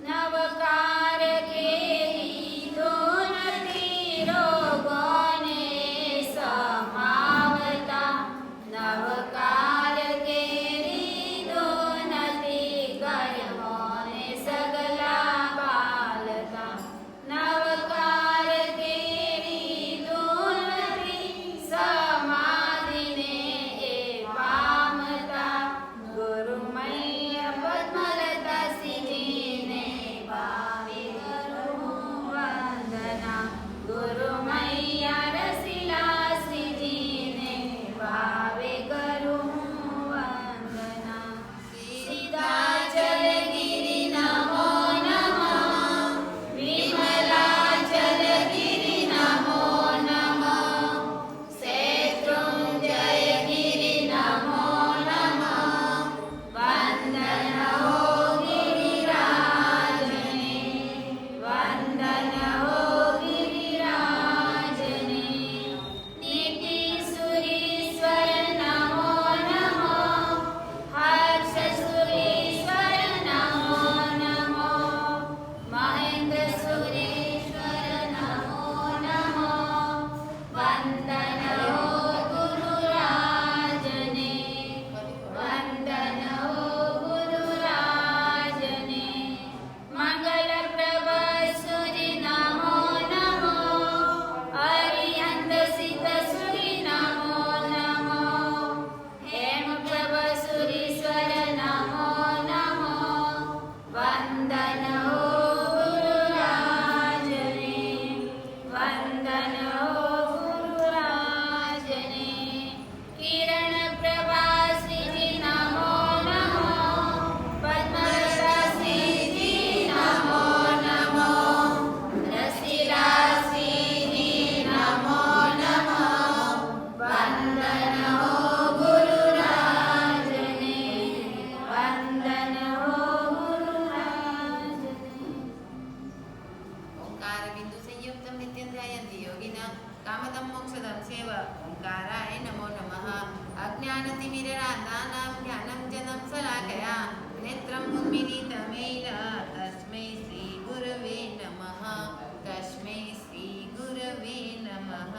નવકાર કેરી દોનતી રોગોને સમાવતા નવકાર કેરી દોનતી કર્મોને સગલા પાલતા નવકાર કેરી દોનતી સમાધિને એ પામતા ગુરુમય પદ્મલતા સિજીને ભાવે કરું વંદના ગુરુમૈયા રસીલા શ્રીજીને ભાવે કરું વંદના સીધા જલગિરી નમો નમઃ વિમલા જલગિરી નમો નમઃ શેત્રુંજય ગિરી નમો નમઃ વંદન હો ગિરિરાજને વંદન હો ગિરિરાજને નીતિ સુરીશ્વર નમો નમઃ હર્ષ સુરીશ્વર નમો નમઃ મહેન્દ્ર સુરેશ્વર નમો નમઃ વંદન હો ગુરુરાજને વંદન હો ગુરુરાજને મંગલપ્રભ સૂર્ય નમો નમઃ અરિહંત સિદ્ધ સૂર્ય નમો નમઃ હેમપ્રભ સુરીશ્વર નમો નમઃ વંદન હો ગુરુરાજને વંદન હો ગુરુરાજને કિરણ પ્રભા શ્રીજી નમો નમઃ પદ્મલતા શ્રીજી નમો નમઃ રસીલા શ્રીજી નમો નમઃ વંદન હો ગુરુરાજને વંદન હો ગુરુરાજને ओंकार बिंदु संयुक्तम नित्यंध्यायन्ति योगिना कामदं मोक्षदं सेव ओंकाराय नमो नमः अज्ञानतिमिरान्तानां ज्ञानं जनं शलाकया नेत्रं उन्मीलितमेन तस्मै श्री गुरवे नमः तस्मै श्री गुरवे नमः।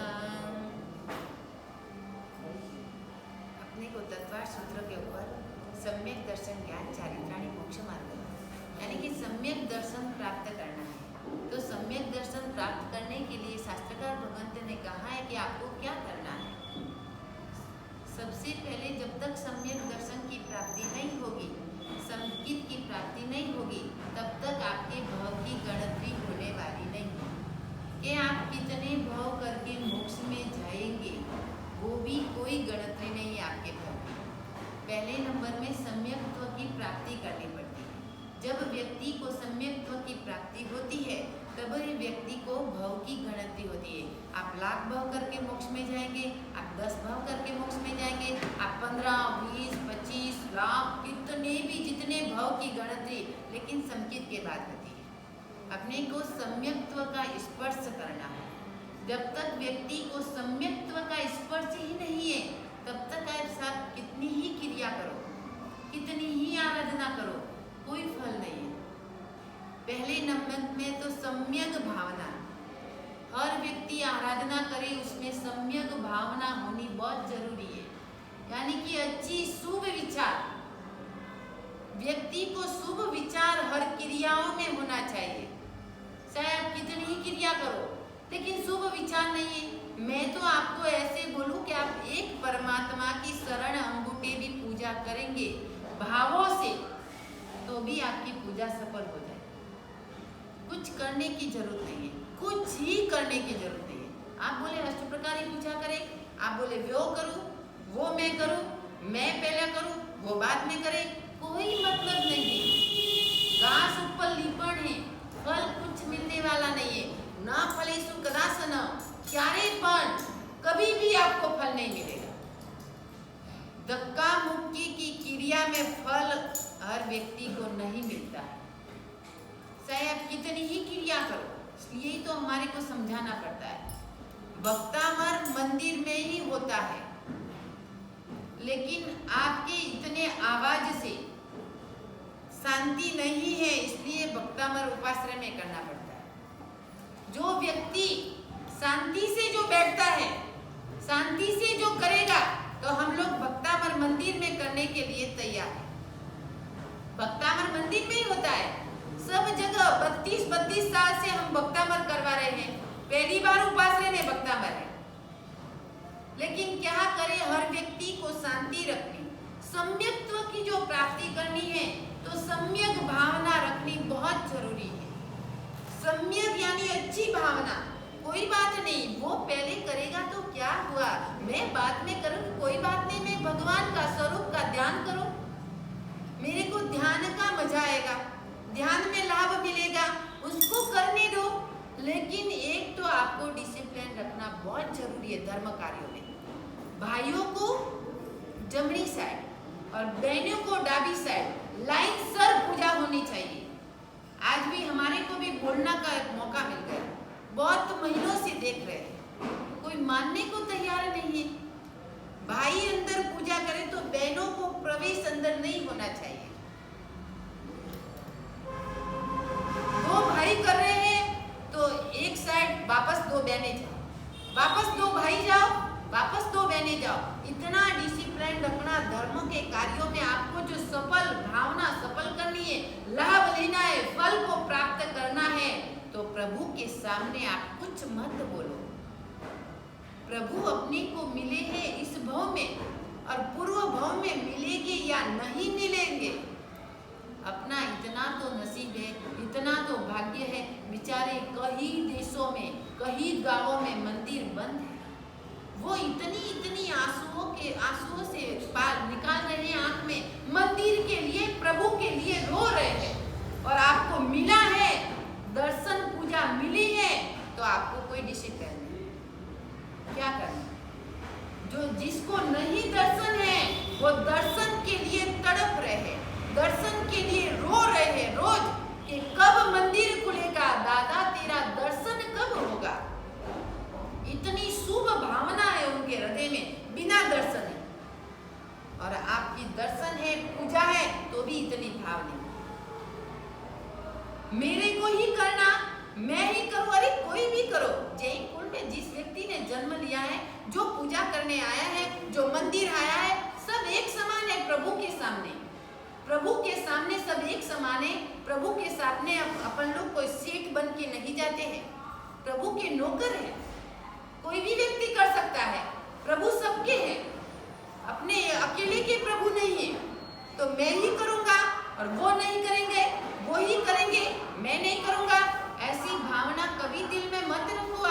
अपने को तत्वार्थ सूत्र के ऊपर सम्यक दर्शन ज्ञान चारित्राणि मोक्ष मार्ग यानी कि सम्यक दर्शन प्राप्त करना है। तो सम्यक दर्शन प्राप्त करने के लिए शास्त्रकार भगवंत ने कहा है कि आपको क्या करना है। सबसे पहले जब तक सम्यक दर्शन की प्राप्ति नहीं होगी, संकित की प्राप्ति नहीं होगी, तब तक आपके भाव की गणतरी होने वाली नहीं है कि आप कितने भाव करके मोक्ष में जाएंगे, वो भी कोई गणतरी नहीं है आपके भाव की। पहले नंबर में सम्यकत्व की प्राप्ति करनी पड़ती है। जब व्यक्ति को सम्यकत्व की प्राप्ति होती है तब व्यक्ति को भाव की गणतरी होती है। आप लाख भाव करके मोक्ष में जाएंगे, आप 10 भाव करके मोक्ष में जाएंगे, आप 15, 20, 25 लाख कितने भी जितने भाव की गणतरी लेकिन संकित के बाद होती है। अपने को सम्यकत्व का स्पर्श करना है। जब तक व्यक्ति को सम्यकत्व का स्पर्श ही नहीं है तब तक आप साथ कितनी ही क्रिया करो, कितनी ही आराधना करो, कोई फल नहीं है। पहले नंबर में तो सम्यक भावना, हर व्यक्ति आराधना करे उसमें सम्यक भावना होनी बहुत जरूरी है। यानी कि अच्छी शुभ विचार, व्यक्ति को शुभ विचार हर क्रियाओं में होना चाहिए। चाहे आप कितनी ही क्रिया करो लेकिन शुभ विचार नहीं है। मैं तो आपको ऐसे बोलूं कि आप एक परमात्मा की शरण अंगूठे भी पूजा करेंगे भावों से तो भी आपकी पूजा सफल हो जाए। कुछ करने की जरूरत नहीं है, कुछ ही करने की जरूरत नहीं है। आप बोले अष्टप्रकार ही पूजा करें, आप बोले वो करूं, वो मैं करूं, मैं पहले करूं, वो बाद में करे, कोई मतलब नहीं है। घास ऊपर लीपण है, फल कुछ मिलने वाला नहीं है। ना फलेषु कदाचन, क्यारे पण कभी भी आपको फल नहीं मिलेगा। धक्का मुक्की की क्रिया में फल हर व्यक्ति को नहीं मिलता है। चाहे आप कितनी ही क्रिया करो, इसलिए ही तो हमारे को समझाना पड़ता है। भक्तामर मंदिर में ही होता है, लेकिन आपके इतने आवाज से शांति नहीं है, इसलिए भक्तामर भर उपाश्रय में करना पड़ता है। जो व्यक्ति शांति से जो बैठता है, शांति से जो करेगा, तो हम लोग भक्तामर मंदिर में करने के लिए तैयार हैं। भक्तामर मंदिर में ही होता है सब जगह। 32 साल से हम भक्तामर करवा रहे हैं। पहली बार उपाश्रय में भक्तामर है। लेकिन क्या करे, हर व्यक्ति को शांति रखनी, सम्यक्त्व की जो प्राप्ति करनी है, तो सम्यक भावना रखनी बहुत जरूरी है। सम्यक यानी अच्छी भावना। कोई बात नहीं, वो पहले करेगा तो क्या हुआ, मैं बाद में करूँ, कोई बात नहीं, मैं भगवान का स्वरूप का ध्यान करूँ, मेरे को ध्यान का मजा आएगा, ध्यान में लाभ मिलेगा, उसको करने दो। लेकिन एक तो आपको डिसिप्लिन रखना बहुत जरूरी है धर्म कार्यों में। भाइयों को जमनी साइड और बहनों को डाबी साइड लाइन सर पूजा होनी चाहिए। आज भी हमारे को भी बोलना का एक मौका मिल गया। बहुत महीनों से देख रहे हैं, कोई मानने को तैयार नहीं है। भाई अंदर पूजा करे तो बहनों को प्रवेश अंदर नहीं होना चाहिए। दो भाई कर रहे हैं तो एक साइड वापस दो बहनें जाओ, वापस दो भाई जाओ, वापस दो बहनें जाओ। इतना डिसिप्लिन रखना धर्म के कार्यों में। आपको जो सफल भावना सफल करनी है, लाभ लेना है, फल को प्राप्त करना है, तो प्रभु के सामने आप कुछ मत बोलो। प्रभु अपने को मिले हैं इस भव में और पूर्व भव में मिलेंगे या नहीं मिलेंगे, अपना इतना तो नसीब है, इतना तो भाग्य है। बेचारे कई देशों में, कई गांवों में मंदिर बंद है। वो इतनी आंसुओं से निकाल रहे हैं आंख में, मंदिर के लिए, प्रभु के लिए रो रहे हैं। और आपको मिला है, दर्शन पूजा मिली है, तो आपको कोई डिसिप्लिन नहीं। क्या करना? जो जिसको नहीं दर्शन है, वो दर्शन के लिए तड़प रहे हैं, दर्शन के लिए रो रहे हैं रोज कि कब मंदिर खुलेगा, दादा तेरा दर्शन कब होगा। इतनी शुभ भावना है उनके हृदय में, बिना दर्शन है। और आपकी दर्शन है, पूजा है, तो भी इतनी भाव नहीं। मेरे को ही करना, मैं ही करूं, अरे कोई भी करो। जैन कुल में जिस व्यक्ति ने जन्म लिया है, जो पूजा करने आया है, जो मंदिर आया है, सब एक समान है प्रभु के सामने। प्रभु के सामने सब एक समान है। प्रभु के सामने अपन लोग कोई सेठ बन के नहीं जाते हैं, प्रभु के नौकर है। कोई भी व्यक्ति कर सकता है, प्रभु सबके हैं, अपने अकेले के प्रभु नहीं है। तो मैं ही करूंगा और वो नहीं करेंगे, वो ही करेंगे, मैं नहीं करूंगा, ऐसी भावना कभी दिल में मत रखो।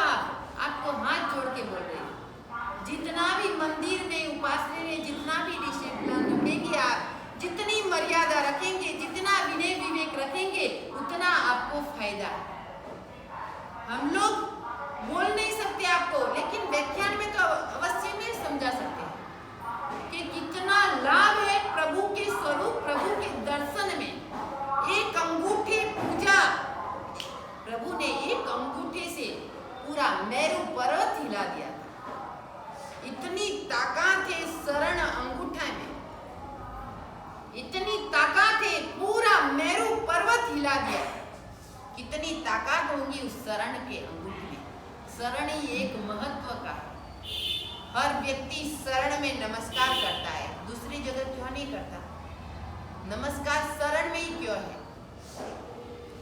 आपको हाथ जोड़ के बोल रहे हैं, जितना भी मंदिर में उपासना में जितना भी डिसिप्लिन रखेंगे आप, जितनी मर्यादा रखेंगे, जितना विनय विवेक रखेंगे, उतना आपको फायदा। हम लोग बोल नहीं सकते आपको, लेकिन व्याख्यान में तो अवश्य में समझा सकते हैं कि कितना लाभ है प्रभु के स्वरूप, प्रभु के दर्शन में। एक अंगूठे पूजा, प्रभु ने एक अंगूठे से पूरा मेरू पर्वत हिला दिया था। इतनी ताकत है शरण अंगूठा में, इतनी ताकत है, पूरा मेरू पर्वत हिला दिया। कितनी ताकत होगी उस शरण के अंगूठे में। शरण ही एक महत्व का है। हर व्यक्ति शरण में नमस्कार करता है, दूसरी जगह क्यों नहीं करता? नमस्कार शरण में ही क्यों है?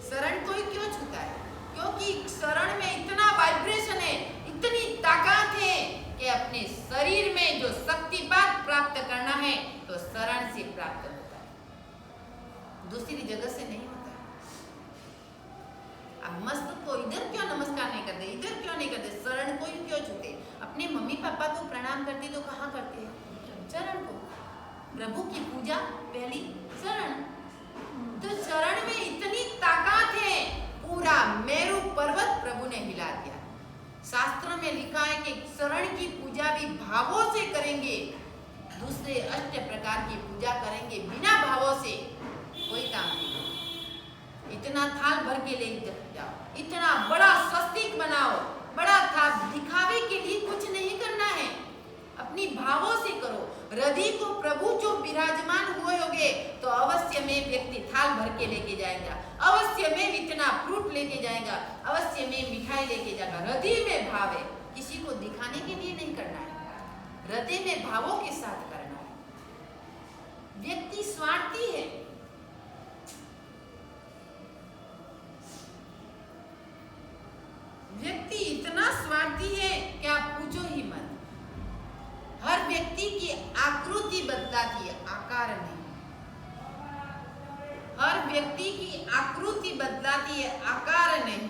शरण कोई क्यों छूता है? क्योंकि शरण में इतना वाइब्रेशन है, इतनी ताकत है कि अपने शरीर में जो शक्तिपात प्राप्त करना है तो शरण से प्राप्त होता है, दूसरी जगह से नहीं होता। अब मस्त को इधर क्यों नमस्कार नहीं करते, इधर क्यों नहीं करते, शरण को क्यों छूते? अपने मम्मी पापा को प्रणाम करते तो कहाँ करते हैं? चरण को। प्रभु की पूजा पहली शरण। तो चरण में इतनी ताकत है, पूरा मेरू पर्वत प्रभु ने हिला दिया। शास्त्रों में लिखा है कि शरण की पूजा भी भावों से करेंगे, दूसरे अष्ट प्रकार की पूजा करेंगे बिना भावों से कोई काम नहीं। इतना थाल भर के ले जाओ, इतना बड़ा स्वस्तिक बनाओ, बड़ा थाल दिखावे के लिए कुछ नहीं करना है, अपनी भावों से करो। हृदय को प्रभु जो विराजमान हुए होंगे तो अवश्य में व्यक्ति थाल भर के लेके जाएगा। अवश्य में इतना फ्रूट लेके जाएगा, अवश्य में मिठाई लेके जाएगा। हृदय में भाव है, किसी को दिखाने के लिए नहीं करना है, हृदय में भावों के साथ करना है। व्यक्ति स्वार्थी है, व्यक्ति इतना स्वार्थी है कि आप पूछो ही मत। हर व्यक्ति की आकृति बदलाती है, आकार नहीं। हर व्यक्ति की आकृति बदलाती है, आकार नहीं।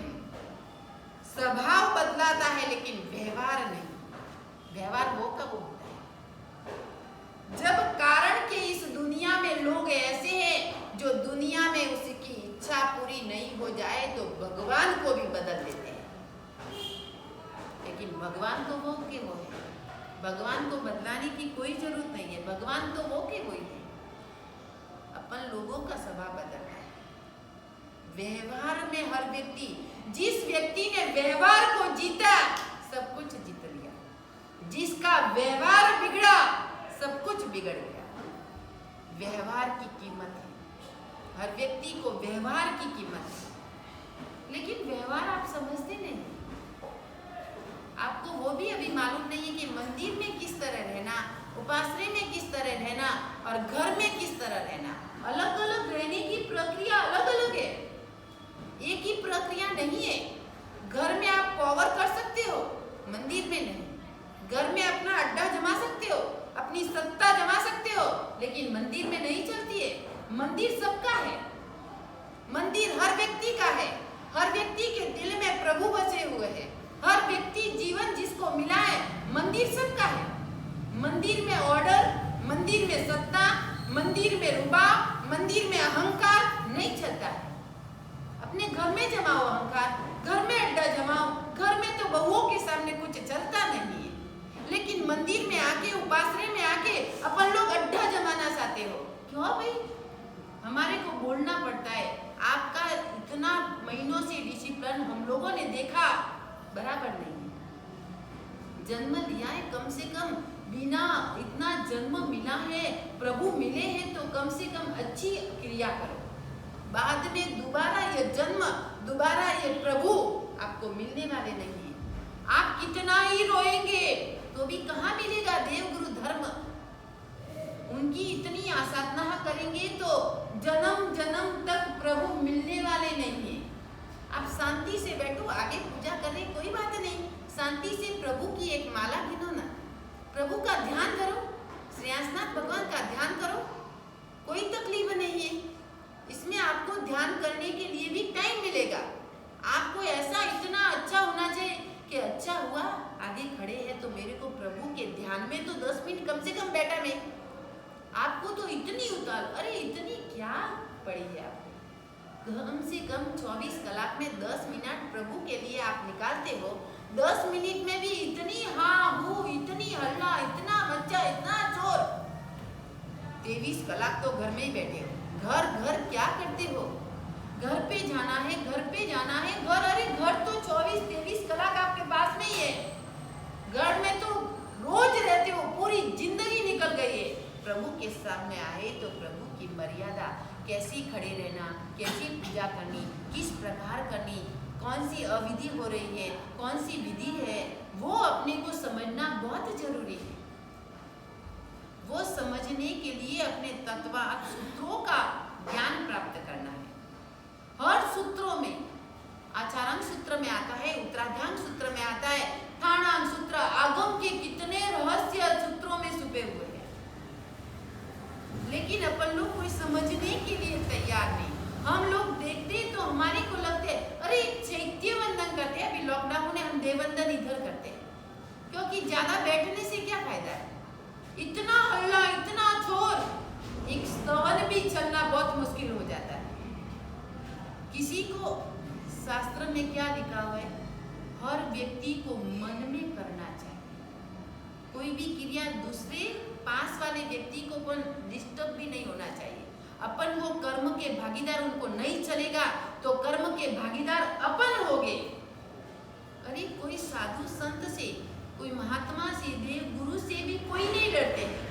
स्वभाव बदलाता है लेकिन व्यवहार नहीं। व्यवहार वो कब होता है? जब कारण के इस दुनिया में लोग ऐसे हैं जो दुनिया में उसकी इच्छा पूरी नहीं हो जाए तो भगवान को भी बदल देते हैं। लेकिन भगवान तो वो के वो है, भगवान को बदलाने की कोई जरूरत नहीं है, भगवान तो वो के वही है। अपन लोगों का स्वभाव बदलना है। व्यवहार में हर व्यक्ति, जिस व्यक्ति ने व्यवहार को जीता सब कुछ जीत लिया, जिसका व्यवहार बिगड़ा सब कुछ बिगड़ गया। व्यवहार की कीमत है, हर व्यक्ति को व्यवहार की कीमत है। लेकिन व्यवहार आप समझते नहीं, आपको वो भी अभी मालूम नहीं है कि मंदिर में किस तरह रहना, उपासना में किस तरह रहना और घर में किस तरह रहना। अलग अलग रहने की प्रक्रिया अलग अलग है, एक ही प्रक्रिया नहीं है। घर में आप पावर कर सकते हो, मंदिर में नहीं। घर में अपना अड्डा जमा सकते हो, अपनी सत्ता जमा सकते हो, लेकिन मंदिर में नहीं चलती है। मंदिर सबका है, मंदिर हर व्यक्ति का है, हर व्यक्ति के दिल में प्रभु बसे हुए हैं। हर व्यक्ति जीवन जिसको मिला है, मंदिर सबका है। मंदिर में ऑर्डर, मंदिर में सत्ता, मंदिर में रुबाब, मंदिर में अहंकार नहीं चलता है। अपने घर में जमाओ अहंकार, घर में अड्डा जमाओ। घर में तो बहुओं के सामने कुछ चलता नहीं है, लेकिन मंदिर में आके, उपासना में आके अपन लोग अड्डा जमाना चाहते हो। क्यों भाई? हमारे को बोलना पड़ता है। आपका इतना महीनों से डिसिप्लिन हम लोगों ने देखा, बराबर नहीं है। जन्म लिया है, कम से कम बिना इतना जन्म मिला है, प्रभु मिले हैं तो कम से कम अच्छी क्रिया करो। बाद में दोबारा ये जन्म, दोबारा ये प्रभु आपको मिलने वाले नहीं है। आप कितना ही रोएंगे तो भी कहाँ मिलेगा देव गुरु धर्म। उनकी इतनी आसाधना करेंगे तो जन्म जन्म तक प्रभु मिलने वाले नहीं है। आप शांति से बैठो, आगे पूजा करने कोई बात नहीं, शांति से प्रभु की एक माला गिनो ना, प्रभु का ध्यान करो, श्रेयांसनाथ भगवान का ध्यान करो, कोई तकलीफ नहीं है। इसमें आपको ध्यान करने के लिए भी टाइम मिलेगा। आपको ऐसा इतना अच्छा होना चाहिए कि अच्छा हुआ आगे खड़े हैं तो मेरे को प्रभु के ध्यान में तो 10 मिनट कम से कम बैठा मैं। आपको तो इतनी उतार, अरे इतनी क्या पड़ी है आपको? कम से कम 24 कलाक में 10 मिनट प्रभु के लिए आप निकालते हो। 10 मिनट में भी इतनी हाँ हूँ, इतनी हल्ला, इतना बच्चा, इतना चोर। 23 कलाक तो घर में ही बैठे हो। घर घर क्या करते हो? घर पे जाना है, घर पे जाना है, घर, अरे घर तो 24-23 कलाक आपके पास में ही है। घर में तो रोज रहते हो, पूरी जिंदगी निकल गई है। प्रभु के सामने आए तो प्रभु की मर्यादा, कैसी खड़े रहना, कैसी पूजा करनी, किस प्रकार करनी, कौन सी अविधि हो रही है, कौन सी विधि है, वो अपने को समझना बहुत जरूरी है। वो समझने के लिए अपने तत्वार्थ सूत्रों का ज्ञान प्राप्त करना है। हर सूत्रों में, आचारांग सूत्र में आता है, उत्तराध्यांग सूत्र में आता है, ठाणांग सूत्र, आगम के कितने रहस्य सूत्रों में छुपे हुए हैं, लेकिन अपन लोग कोई समझने के लिए तैयार नहीं। हम लोग देखते तो हमारे को लगते अरे चैत्य वंदन करते हैं, अभी लॉकडाउन में हम देववंदन इधर करते हैं, क्योंकि ज्यादा बैठने से क्या फायदा है? इतना हल्ला, इतना शोर, एक स्तवन भी चलना बहुत मुश्किल हो जाता है। किसी को शास्त्र में क्या लिखा हुआ है? हर व्यक्ति को मन में करना चाहिए। कोई भी क्रिया दूसरे पास वाले व्यक्ति को डिस्टर्ब भी नहीं होना चाहिए। अपन वो कर्म के भागीदार उनको नहीं चलेगा तो कर्म के भागीदार अपन होंगे। अरे कोई साधु संत से, कोई महात्मा से, देव गुरु से भी कोई नहीं डरते हैं।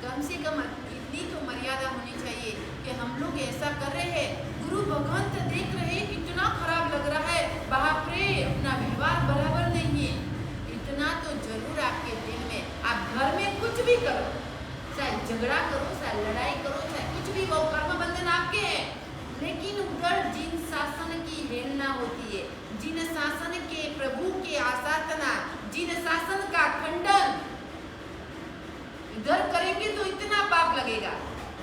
कम से कम इतनी तो मर्यादा होनी चाहिए कि हम लोग ऐसा कर रहे हैं गुरु भगवंत देख रहे कितना खराब लग रहा है, बाप रे अपना व्यवहार बराबर नहीं है। इतना तो जरूर आपके दिल में, आप घर में कुछ भी करो, चाहे झगड़ा करो, चाहे लड़ाई करो, चाहे कुछ भी, वो कर्म बंधन आपके हैं। लेकिन उधर जिन शासन की हेलना होती है, जिन शासन के प्रभु के आसाधना, जिन शासन का खंडन इधर करेंगे तो इतना पाप लगेगा।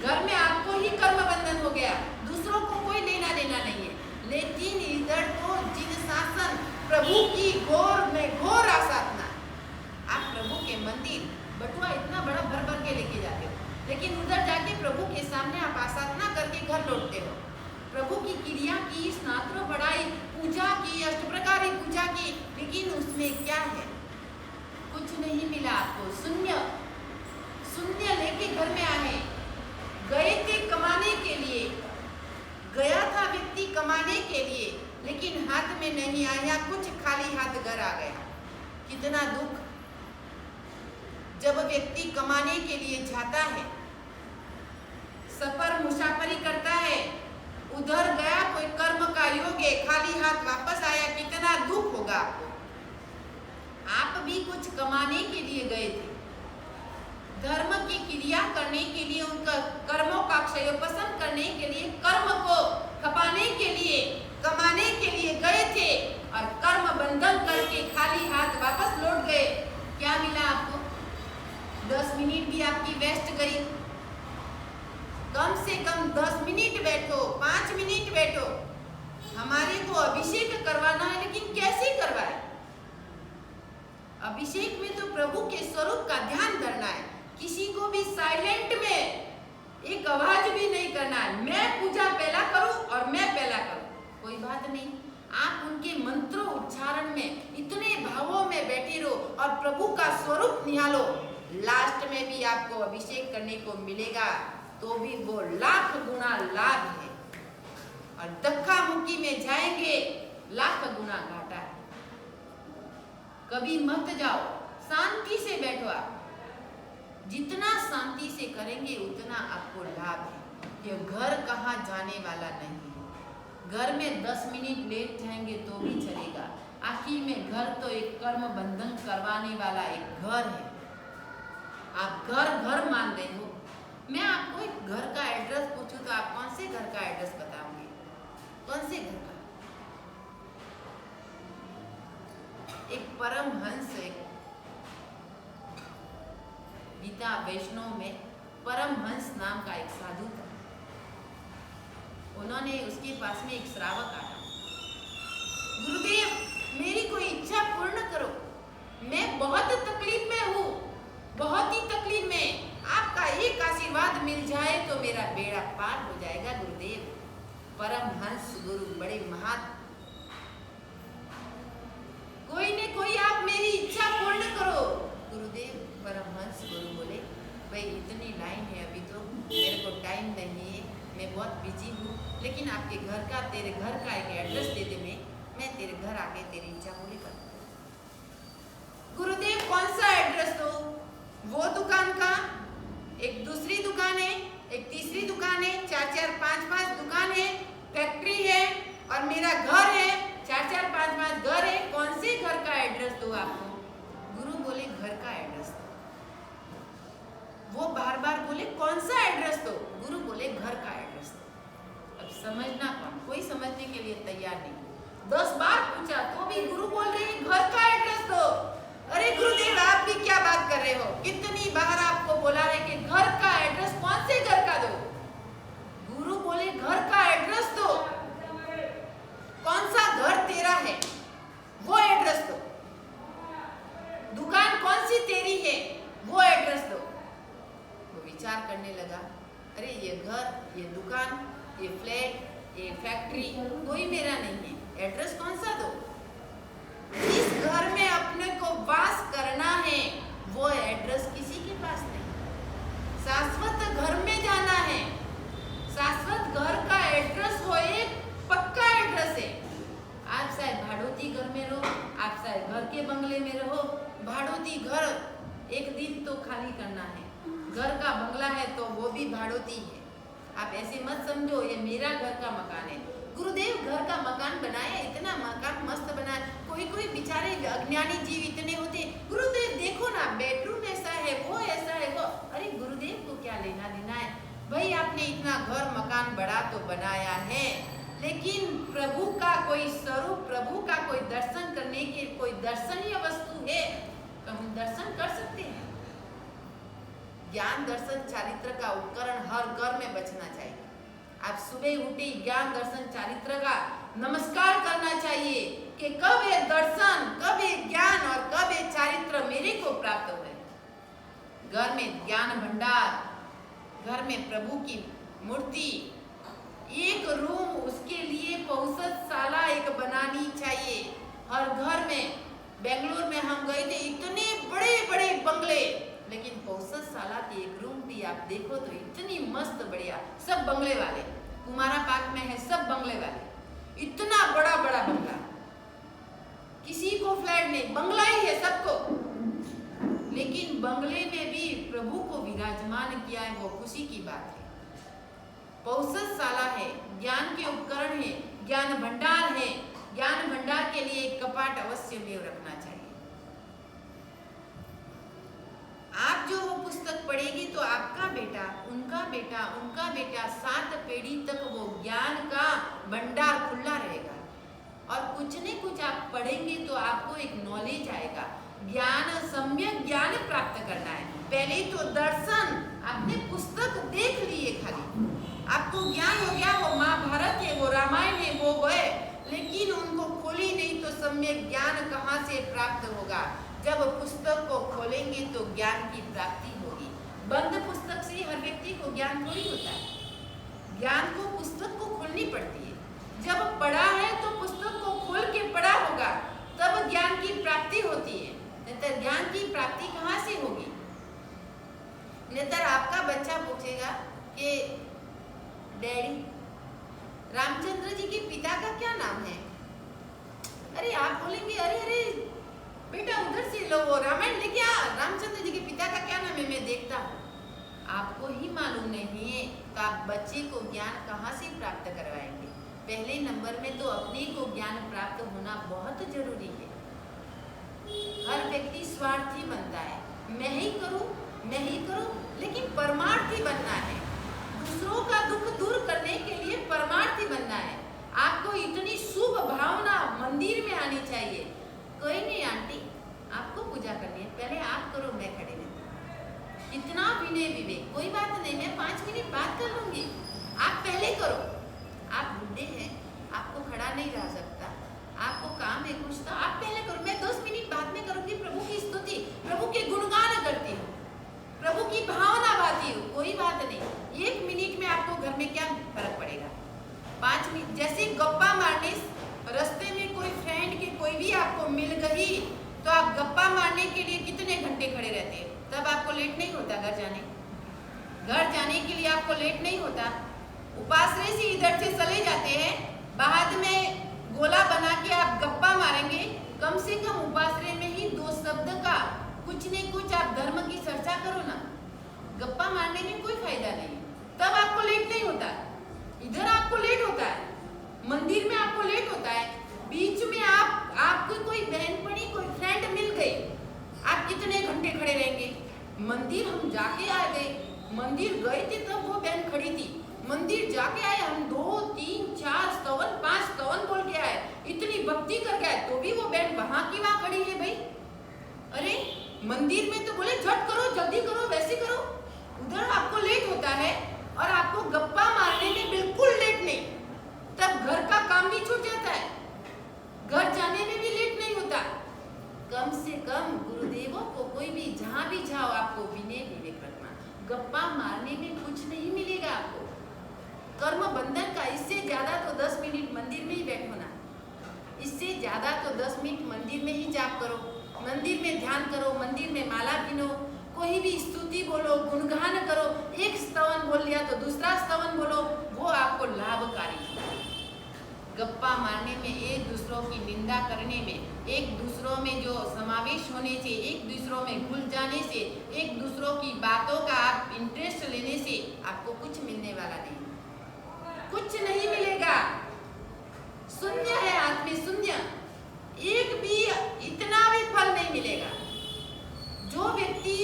घर में आपको ही कर्म बंधन हो गया, दूसरों को कोई लेना देना नहीं है। लेकिन इधर तो जिन शासन प्रभु की घोर में घोर आसाधना, आप प्रभु के मंदिर बटुआ इतना बड़ा भर भर के लेके जाते हो, लेकिन उधर जाके प्रभु के सामने आप आसाधना करके घर लौटते हो। प्रभु की क्रिया की, स्नात्र बढ़ाई, पूजा की, अष्टप्रकारी पूजा की, लेकिन उसमें क्या है? कुछ नहीं मिला आपको, शून्य शून्य लेके घर में आए। गए थे कमाने के लिए, गया था व्यक्ति कमाने के लिए, लेकिन हाथ में नहीं आया कुछ, खाली हाथ घर आ गया। कितना दुख जब व्यक्ति कमाने के लिए जाता है, सफर मुसाफरी करता है, उधर गया कोई कर्म का योग है, खाली हाथ वापस आया, कितना दुख होगा आपको। आप भी कुछ कमाने के लिए गए थे, धर्म की क्रिया करने के लिए, उनका कर्मों का क्षयोपशम करने के लिए, कर्म को खपाने के लिए, कमाने के लिए गए थे, और कर्म बंधन करके खाली हाथ वापस लौट गए। क्या मिला आपको? 10 मिनट भी आपकी वेस्ट गई। कम से कम 10 मिनट बैठो, 5 मिनट बैठो। हमारे को अभिषेक करवाना है, लेकिन कैसे करवाए? अभिषेक में तो प्रभु के स्वरूप का ध्यान धरना है। किसी को भी साइलेंट में एक आवाज भी नहीं करना है, मैं पूजा पहला करूं और मैं पहला करूं, कोई बात नहीं। आप उनके मंत्रों उच्चारण में इतने भावों में बैठे रहो और प्रभु का स्वरूप निहालो। लास्ट में भी आपको अभिषेक करने को मिलेगा, तो भी वो लाख गुना लाभ है, और धक्का मुक्की में जाएंगे लाख गुना घाटा है। कभी मत जाओ, शांति से बैठो। आप जितना शांति से करेंगे उतना आपको लाभ है। ये घर कहाँ जाने वाला नहीं है। घर में 10 मिनट लेट जाएंगे तो भी चलेगा, आखिर में घर तो एक कर्म बंधन करवाने वाला एक घर है। आप घर घर मान रहे हो। मैं आपको एक घर का एड्रेस पूछूं तो आप कौन से घर का एड्रेस बताओगे? कौन से घर का? एक परमहंस, एक गीता वैष्णव में परमहंस नाम का एक साधु था। उन्होंने, उसके पास में एक श्रावक आया, गुरुदेव मेरी कोई इच्छा पूर्ण करो, मैं बहुत तकलीफ में हूँ, बहुत ही तकलीफ में, आपका एक आशीर्वाद मिल जाए तो मेरा बेड़ा पार हो जाएगा गुरुदेव। परमहंस गुरु बड़े महान, कोई न कोई आप मेरी इच्छा पूर्ण करो। गुरुदेव परमहंस गुरु बोले, भाई इतनी लाइन है, अभी तो मेरे को टाइम नहीं है, मैं बहुत बिजी हूँ, लेकिन आपके घर का, तेरे घर का एक एड्रेस दे दे, मैं तेरे घर आके तेरी इच्छा पूरी कर। गुरुदेव कौन सा एड्रेस दो? वो दुकान का, एक दूसरी दुकान है, एक तीसरी दुकान है, 4-4, 5-5 दुकान है, फैक्ट्री है, और मेरा घर है, 4-4, 5-5 घर है, कौन से घर का एड्रेस दो आपको? गुरु बोले घर का एड्रेस दो। वो बार बार बोले कौन सा एड्रेस दो? गुरु बोले घर का एड्रेस दो। अब समझना कौन? कोई समझने के लिए तैयार नहीं। 10 बार पूछा तो भी गुरु बोल रहे हैं घर का एड्रेस दो। अरे गुरुदेव आप भी क्या बात कर रहे हो? कितनी बार आपको बोला है कि घर का एड्रेस, कौन से घर का दो? गुरु बोले घर का एड्रेस दो। कौन सा घर तेरा है वो एड्रेस दो। दुकान कौन सी तेरी है वो एड्रेस दो। वो विचार करने लगा, अरे ये घर, ये दुकान, ये फ्लैट, ये फैक्ट्री कोई मेरा नहीं है, एड्रेस कौन सा दो? जिस घर में अपने को वास करना है वो एड्रेस किसी के पास नहीं। शाश्वत घर में जाना है, शाश्वत घर का एड्रेस हो एक पक्का एड्रेस है। आप शायद भाड़ोती घर में रहो, आप शायद घर के बंगले में रहो, भाड़ोती घर एक दिन तो खाली करना है, घर का बंगला है तो वो भी भाड़ोती है। आप ऐसे मत समझो ये मेरा घर का मकान है। गुरुदेव घर का मकान बनाया, इतना मकान मस्त बनाया। कोई कोई बेचारे अज्ञानी जीव इतने होते, गुरुदेव देखो ना बेडरूम ऐसा है, वो ऐसा है, वो। अरे गुरुदेव को क्या लेना देना है भाई, आपने इतना घर मकान बड़ा तो बनाया है, लेकिन प्रभु का कोई स्वरूप, प्रभु का कोई दर्शन करने के कोई दर्शनीय वस्तु है तो हम दर्शन कर सकते हैं। ज्ञान दर्शन चारित्र का उपकरण हर घर में बचना चाहिए। आप सुबह उठे ज्ञान दर्शन चारित्र का नमस्कार करना चाहिए कि कब ये दर्शन, कब ये ज्ञान और कब ये चारित्र मेरे को प्राप्त हुए। घर में ज्ञान भंडार, घर में प्रभु की मूर्ति, एक रूम उसके लिए पौषधशाला एक बनानी चाहिए हर घर में। बेंगलुरु में हम गए थे, इतने बड़े बड़े बंगले, लेकिन पौषधशाला के एक रूम भी आप देखो तो इतनी मस्त बढ़िया, सब बंगले वाले। कुमारा पार्क में है, सब बंगले वाले, इतना बड़ा बड़ा बंगला, किसी को फ्लैट नहीं, बंगला ही है सबको। लेकिन बंगले में भी प्रभु को विराजमान किया है, वो खुशी की बात है। पौषधशाला है, ज्ञान के उपकरण है, ज्ञान भंडार है। ज्ञान भंडार के लिए एक कपाट अवश्य में रखना चाहिए। आप जो वो पुस्तक पढ़ेगी तो आपका बेटा, उनका बेटा, उनका बेटा 7 पीढ़ी तक वो ज्ञान का भंडार खुला रहेगा। और कुछ न कुछ आप पढ़ेंगे तो आपको एक नॉलेज आएगा। ज्ञान, सम्यक ज्ञान प्राप्त करना है। पहले तो दर्शन, आपने पुस्तक देख लिए खाली, आपको ज्ञान हो गया, वो महाभारत है, वो रामायण है, वो गए, लेकिन उनको खोली नहीं तो सम्यक ज्ञान कहाँ से प्राप्त होगा। जब पुस्तक को खोलेंगे तो ज्ञान की प्राप्ति होगी। बंद पुस्तक से हर व्यक्ति को ज्ञान थोड़ी होता है, ज्ञान को पुस्तक को खोलनी पड़ती है। जब पढ़ा है तो पुस्तक को खोल के पढ़ा होगा, तब ज्ञान की प्राप्ति होती है। नहीं ज्ञान की प्राप्ति कहाँ से होगी? नहीं आपका बच्चा पूछेगा कि डैडी रामचंद्र जी के पिता का क्या नाम है? अरे आप बोलेंगे अरे अरे बेटा उधर से लो वो रामायण लेके आ, रामचंद्र जी के पिता का क्या नाम है, मैं देखता हूँ। आपको ही मालूम नहीं है तो आप बच्चे को ज्ञान कहाँ से प्राप्त करवाएंगे? पहले नंबर में तो अपने को ज्ञान प्राप्त होना बहुत जरूरी है। हर व्यक्ति स्वार्थी बनता है, मैं ही करूँ, मैं ही करूँ, लेकिन परमार्थी बनना है। दूसरों का दुख दूर करने के लिए परमार्थी बनना है। आपको इतनी शुभ भावना मंदिर में आनी चाहिए। कोई नहीं आंटी आपको पूजा करनी है, पहले आप करो, मैं खड़े रहती। इतना विनय विवेक, कोई बात नहीं, मैं 5 मिनट बात कर लूंगी, आप पहले करो। आप बूढ़े हैं, आपको खड़ा नहीं रह सकता, आपको काम है कुछ, तो आप पहले करो, मैं 10 मिनट बाद में करूंगी। प्रभु की स्तुति, प्रभु के गुणगान करती हूँ, प्रभु की भावना गाती हूँ, कोई बात नहीं। 1 मिनट में आपको घर में क्या फर्क पड़ेगा? 5 मिनट, जैसे गप्पा मारने, रास्ते में कोई फ्रेंड के कोई भी आपको मिल गई तो आप गप्पा मारने के लिए कितने घंटे खड़े रहते हैं? तब आपको लेट नहीं होता घर जाने, घर जाने के लिए आपको लेट नहीं होता। उपासरे से इधर से चले जाते हैं, बाद में गोला बना के आप गप्पा मारेंगे, कम से कम उपासरे में ही 2 शब्द का कुछ नहीं कुछ आप धर्म की चर्चा करो ना। गप्पा मारने में कोई फायदा नहीं, तब आपको लेट नहीं होता। इधर आपको लेट होता है, मंदिर में आपको लेट होता है, बीच में आपको कोई बहन पड़ी, कोई फ्रेंड मिल गई, आप कितने घंटे खड़े रहेंगे? मंदिर हम जाके आ गए, मंदिर गए थे तब वो बहन खड़ी थी, मंदिर जाके आए हम 2, 3, 4 स्तवन, 5 स्तवन बोल के आए, इतनी भक्ति कर गए, तो भी वो बहन वहां की वहां खड़ी है भाई। अरे मंदिर में तो बोले झट करो, जल्दी करो, वैसे करो, उधर आपको लेट होता है और आपको गप्पा मारने में बिल्कुल लेट नहीं, तब घर का काम भी छूट जाता है, घर जाने में भी लेट नहीं होता। कम से कम गुरुदेवों को कोई भी जहां भी जाओ आपको विनय विवेक रखना। गप्पा मारने में कुछ नहीं मिलेगा आपको, कर्म बंधन का। इससे ज्यादा तो 10 मिनट मंदिर में ही बैठो ना, इससे ज्यादा तो 10 मिनट मंदिर में ही जाप करो, मंदिर में ध्यान करो, मंदिर में माला गिनो, कोई भी स्तुति बोलो, गुणगान करो। एक स्तवन बोल लिया तो दूसरा स्तवन बोलो, वो आपको लाभकारी है। गप्पा मारने में, एक दूसरों की निंदा करने में, एक दूसरों में जो समावेश होने से, एक दूसरों में घुल जाने से, एक दूसरों की बातों का आप इंटरेस्ट लेने से आपको कुछ मिलने वाला नहीं, कुछ नहीं मिलेगा। शून्य है, आत्मी शून्य, एक भी इतना भी फल नहीं मिलेगा। जो व्यक्ति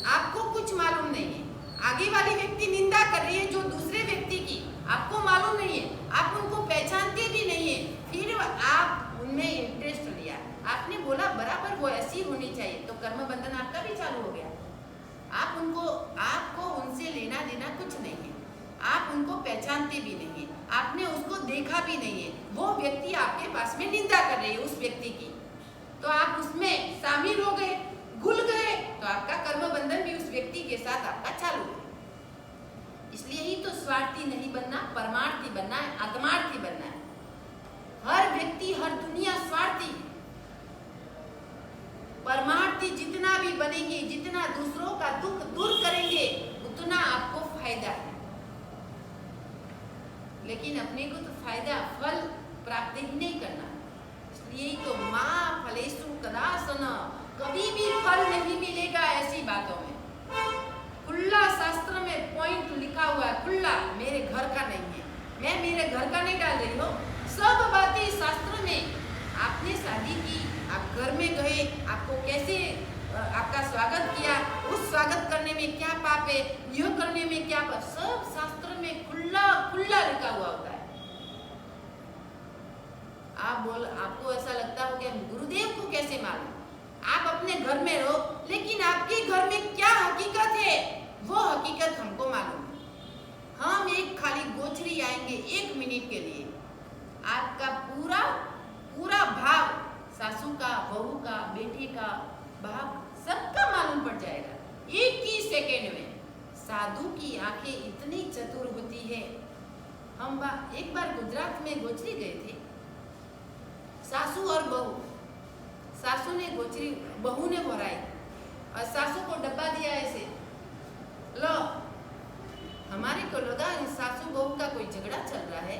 आपको कुछ मालूम नहीं है, आगे वाली व्यक्ति निंदा कर रही है जो दूसरे व्यक्ति की, आपको मालूम नहीं है, आप उनको पहचानते भी नहीं है, फिर आप उनमें इंटरेस्ट लिया, आपने बोला बराबर वो ऐसी होनी चाहिए, तो कर्म बंधन आपका भी चालू हो गया। आपको उनसे लेना देना कुछ नहीं है, आप उनको पहचानते भी नहीं है, आपने उसको देखा भी नहीं है, वो व्यक्ति आपके पास में निंदा कर रही है उस व्यक्ति की, तो आप उसमें शामिल हो गए, घुल गए, तो आपका कर्म बंधन भी उस व्यक्ति के साथ आपका चालू है। इसलिए ही तो स्वार्थी नहीं बनना, परमार्थी बनना है, आत्मार्थी बनना है। हर व्यक्ति, हर दुनिया स्वार्थी, परमार्थी जितना भी बनेंगे, जितना दूसरों का दुख दूर करेंगे, उतना आपको फायदा है। लेकिन अपने को तो फायदा, फल प्राप्त ही नहीं करना। इसलिए तो माँ फलेषु कदाचन, कभी भी फल नहीं मिलेगा ऐसी बातों में। खुला शास्त्र में पॉइंट लिखा हुआ है, खुला, मेरे घर का नहीं है, मैं मेरे घर का नहीं डाल रही हूँ, सब बातें शास्त्र में। आपने शादी की, आप घर में गए, आपको कैसे आपका स्वागत किया, उस स्वागत करने में क्या पाप है, यह करने में क्या पाप, सब शास्त्र में खुला खुला लिखा हुआ होता है। आपको ऐसा लगता हो कि गुरुदेव को कैसे मालूम, आप अपने घर में रहो, लेकिन आपके घर में क्या हकीकत है वो हकीकत हमको मालूम है। हम एक खाली गोचरी आएंगे 1 मिनट के लिए, आपका पूरा पूरा भाव, सासू का, बहू का, बेटी का भाव सबका मालूम पड़ जाएगा 1 ही सेकेंड में। साधु की आंखें इतनी चतुर होती है। हम एक बार गुजरात में गोचरी गए थे, सासू और बहू, सासू ने गोचरी, बहू ने भराई और सासू को डब्बा दिया ऐसे, लो। हमारे को लगा सासू बहू का कोई झगड़ा चल रहा है,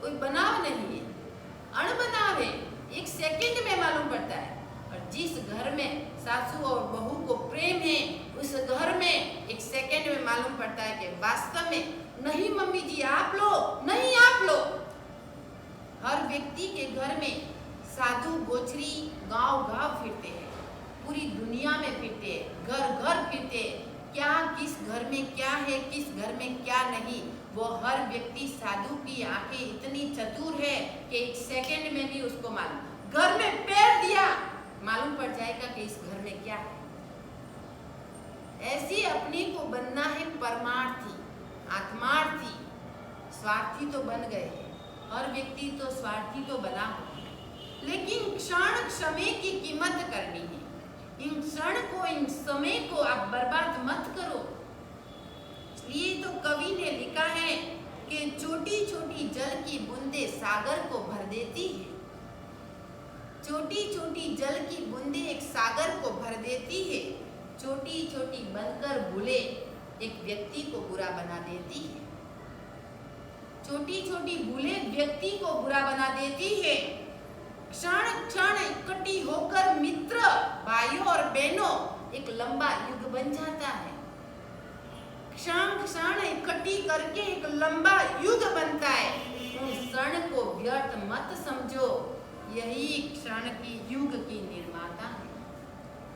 कोई बनाव नहीं है, अणबनाव है, 1 सेकंड में मालूम पड़ता है। और जिस घर में सासू और बहू को प्रेम है, उस घर में 1 सेकंड में मालूम पड़ता है कि वास्तव में नहीं मम्मी जी आप लो, नहीं आप लो। हर व्यक्ति के घर में साधु गोचरी गांव-गांव फिरते हैं, पूरी दुनिया में फिरते हैं, घर-घर फिरते हैं। क्या किस घर में क्या है, किस घर में क्या नहीं, वो हर व्यक्ति, साधु की आंखें इतनी चतुर है कि 1 सेकंड में भी उसको मालूम, घर में पैर दिया मालूम पड़ जाएगा कि इस घर में क्या है। ऐसी अपने को बनना है परमार्थी, आत्मार्थी। स्वार्थी तो बन गए हैं, हर व्यक्ति तो स्वार्थी तो बना हो, लेकिन क्षण समय की कीमत करनी है। इन क्षण को, इन समय को आप बर्बाद मत करो। इसलिए तो कवि ने लिखा है कि छोटी छोटी जल की बूंदे सागर को भर देती है। छोटी छोटी जल की बूंदे एक सागर को भर देती है। छोटी छोटी बनकर भूले एक व्यक्ति को बुरा बना देती है। छोटी छोटी भूले व्यक्ति को बुरा बना देती है। क्षण क्षण इकट्ठी होकर मित्र, भाइयों और बहनों एक लंबा युग बन जाता है। क्षण क्षण इकट्ठी करके एक लंबा युग बनता है। उन क्षण को व्यर्थ मत समझो, यही क्षण की युग की निर्माता है।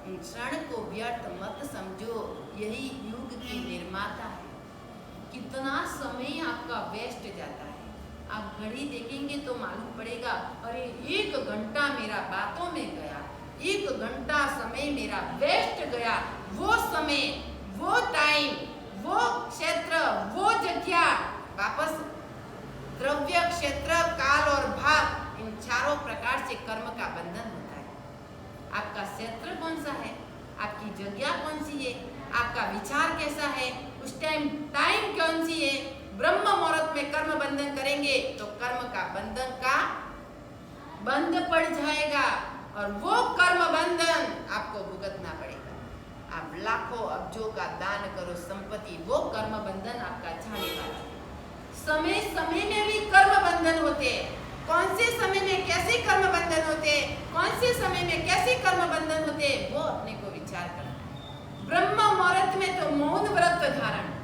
उन क्षण को व्यर्थ मत समझो, यही युग की निर्माता है। कितना समय आपका वेस्ट जाता है, आप घड़ी देखेंगे तो मालूम पड़ेगा, अरे 1 घंटा मेरा बातों में गया, 1 घंटा समय मेरा वेस्ट गया। वो समय, वो टाइम, वो क्षेत्र, वो जगह, वापस द्रव्य, क्षेत्र, काल और भाव, इन चारों प्रकार से कर्म का बंधन होता है। आपका क्षेत्र कौन सा है, आपकी जगह कौन सी है, आपका विचार कैसा है, उस टाइम कौन सी है। ब्रह्म मुहूर्त में कर्म बंधन करेंगे तो कर्म का बंधन का बंध पड़ जाएगा और वो कर्म बंधन आपको भुगतना पड़ेगा। आप लाखों अब्जों का दान करो संपत्ति, वो कर्म बंधन आपका जाने वाला है। समय समय में भी कर्म बंधन होते हैं। कौन से समय में कैसे कर्म बंधन होते हैं, कौन से समय में कैसे कर्म बंधन होते हैं, वो अपने को विचार करना है। ब्रह्म मुहूर्त में तो मौन व्रत धारण।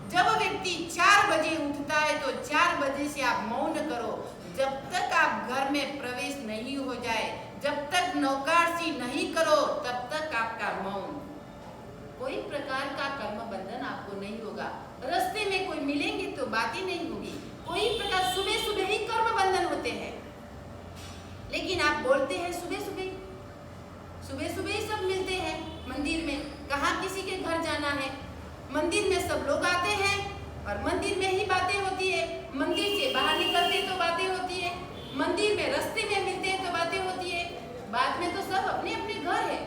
जब व्यक्ति 4 बजे उठता है तो 4 बजे से आप मौन करो। जब तक आप घर में प्रवेश नहीं हो जाए, जब तक नौकारसी नहीं करो, तब तक आपका मौन। कोई प्रकार का कर्म बंधन आपको नहीं होगा। रास्ते में कोई मिलेंगे तो बात ही नहीं होगी। कोई प्रकार सुबह सुबह ही कर्म बंधन होते हैं, लेकिन आप बोलते हैं सुबह सुबह ही सब मिलते हैं मंदिर में। कहाँ किसी के घर जाना है, मंदिर में सब लोग आते हैं और मंदिर में ही बातें होती है। मंदिर से बाहर निकलते तो बातें होती है, मंदिर में रास्ते में मिलते हैं तो बातें होती है। बाद में तो सब अपने अपने घर है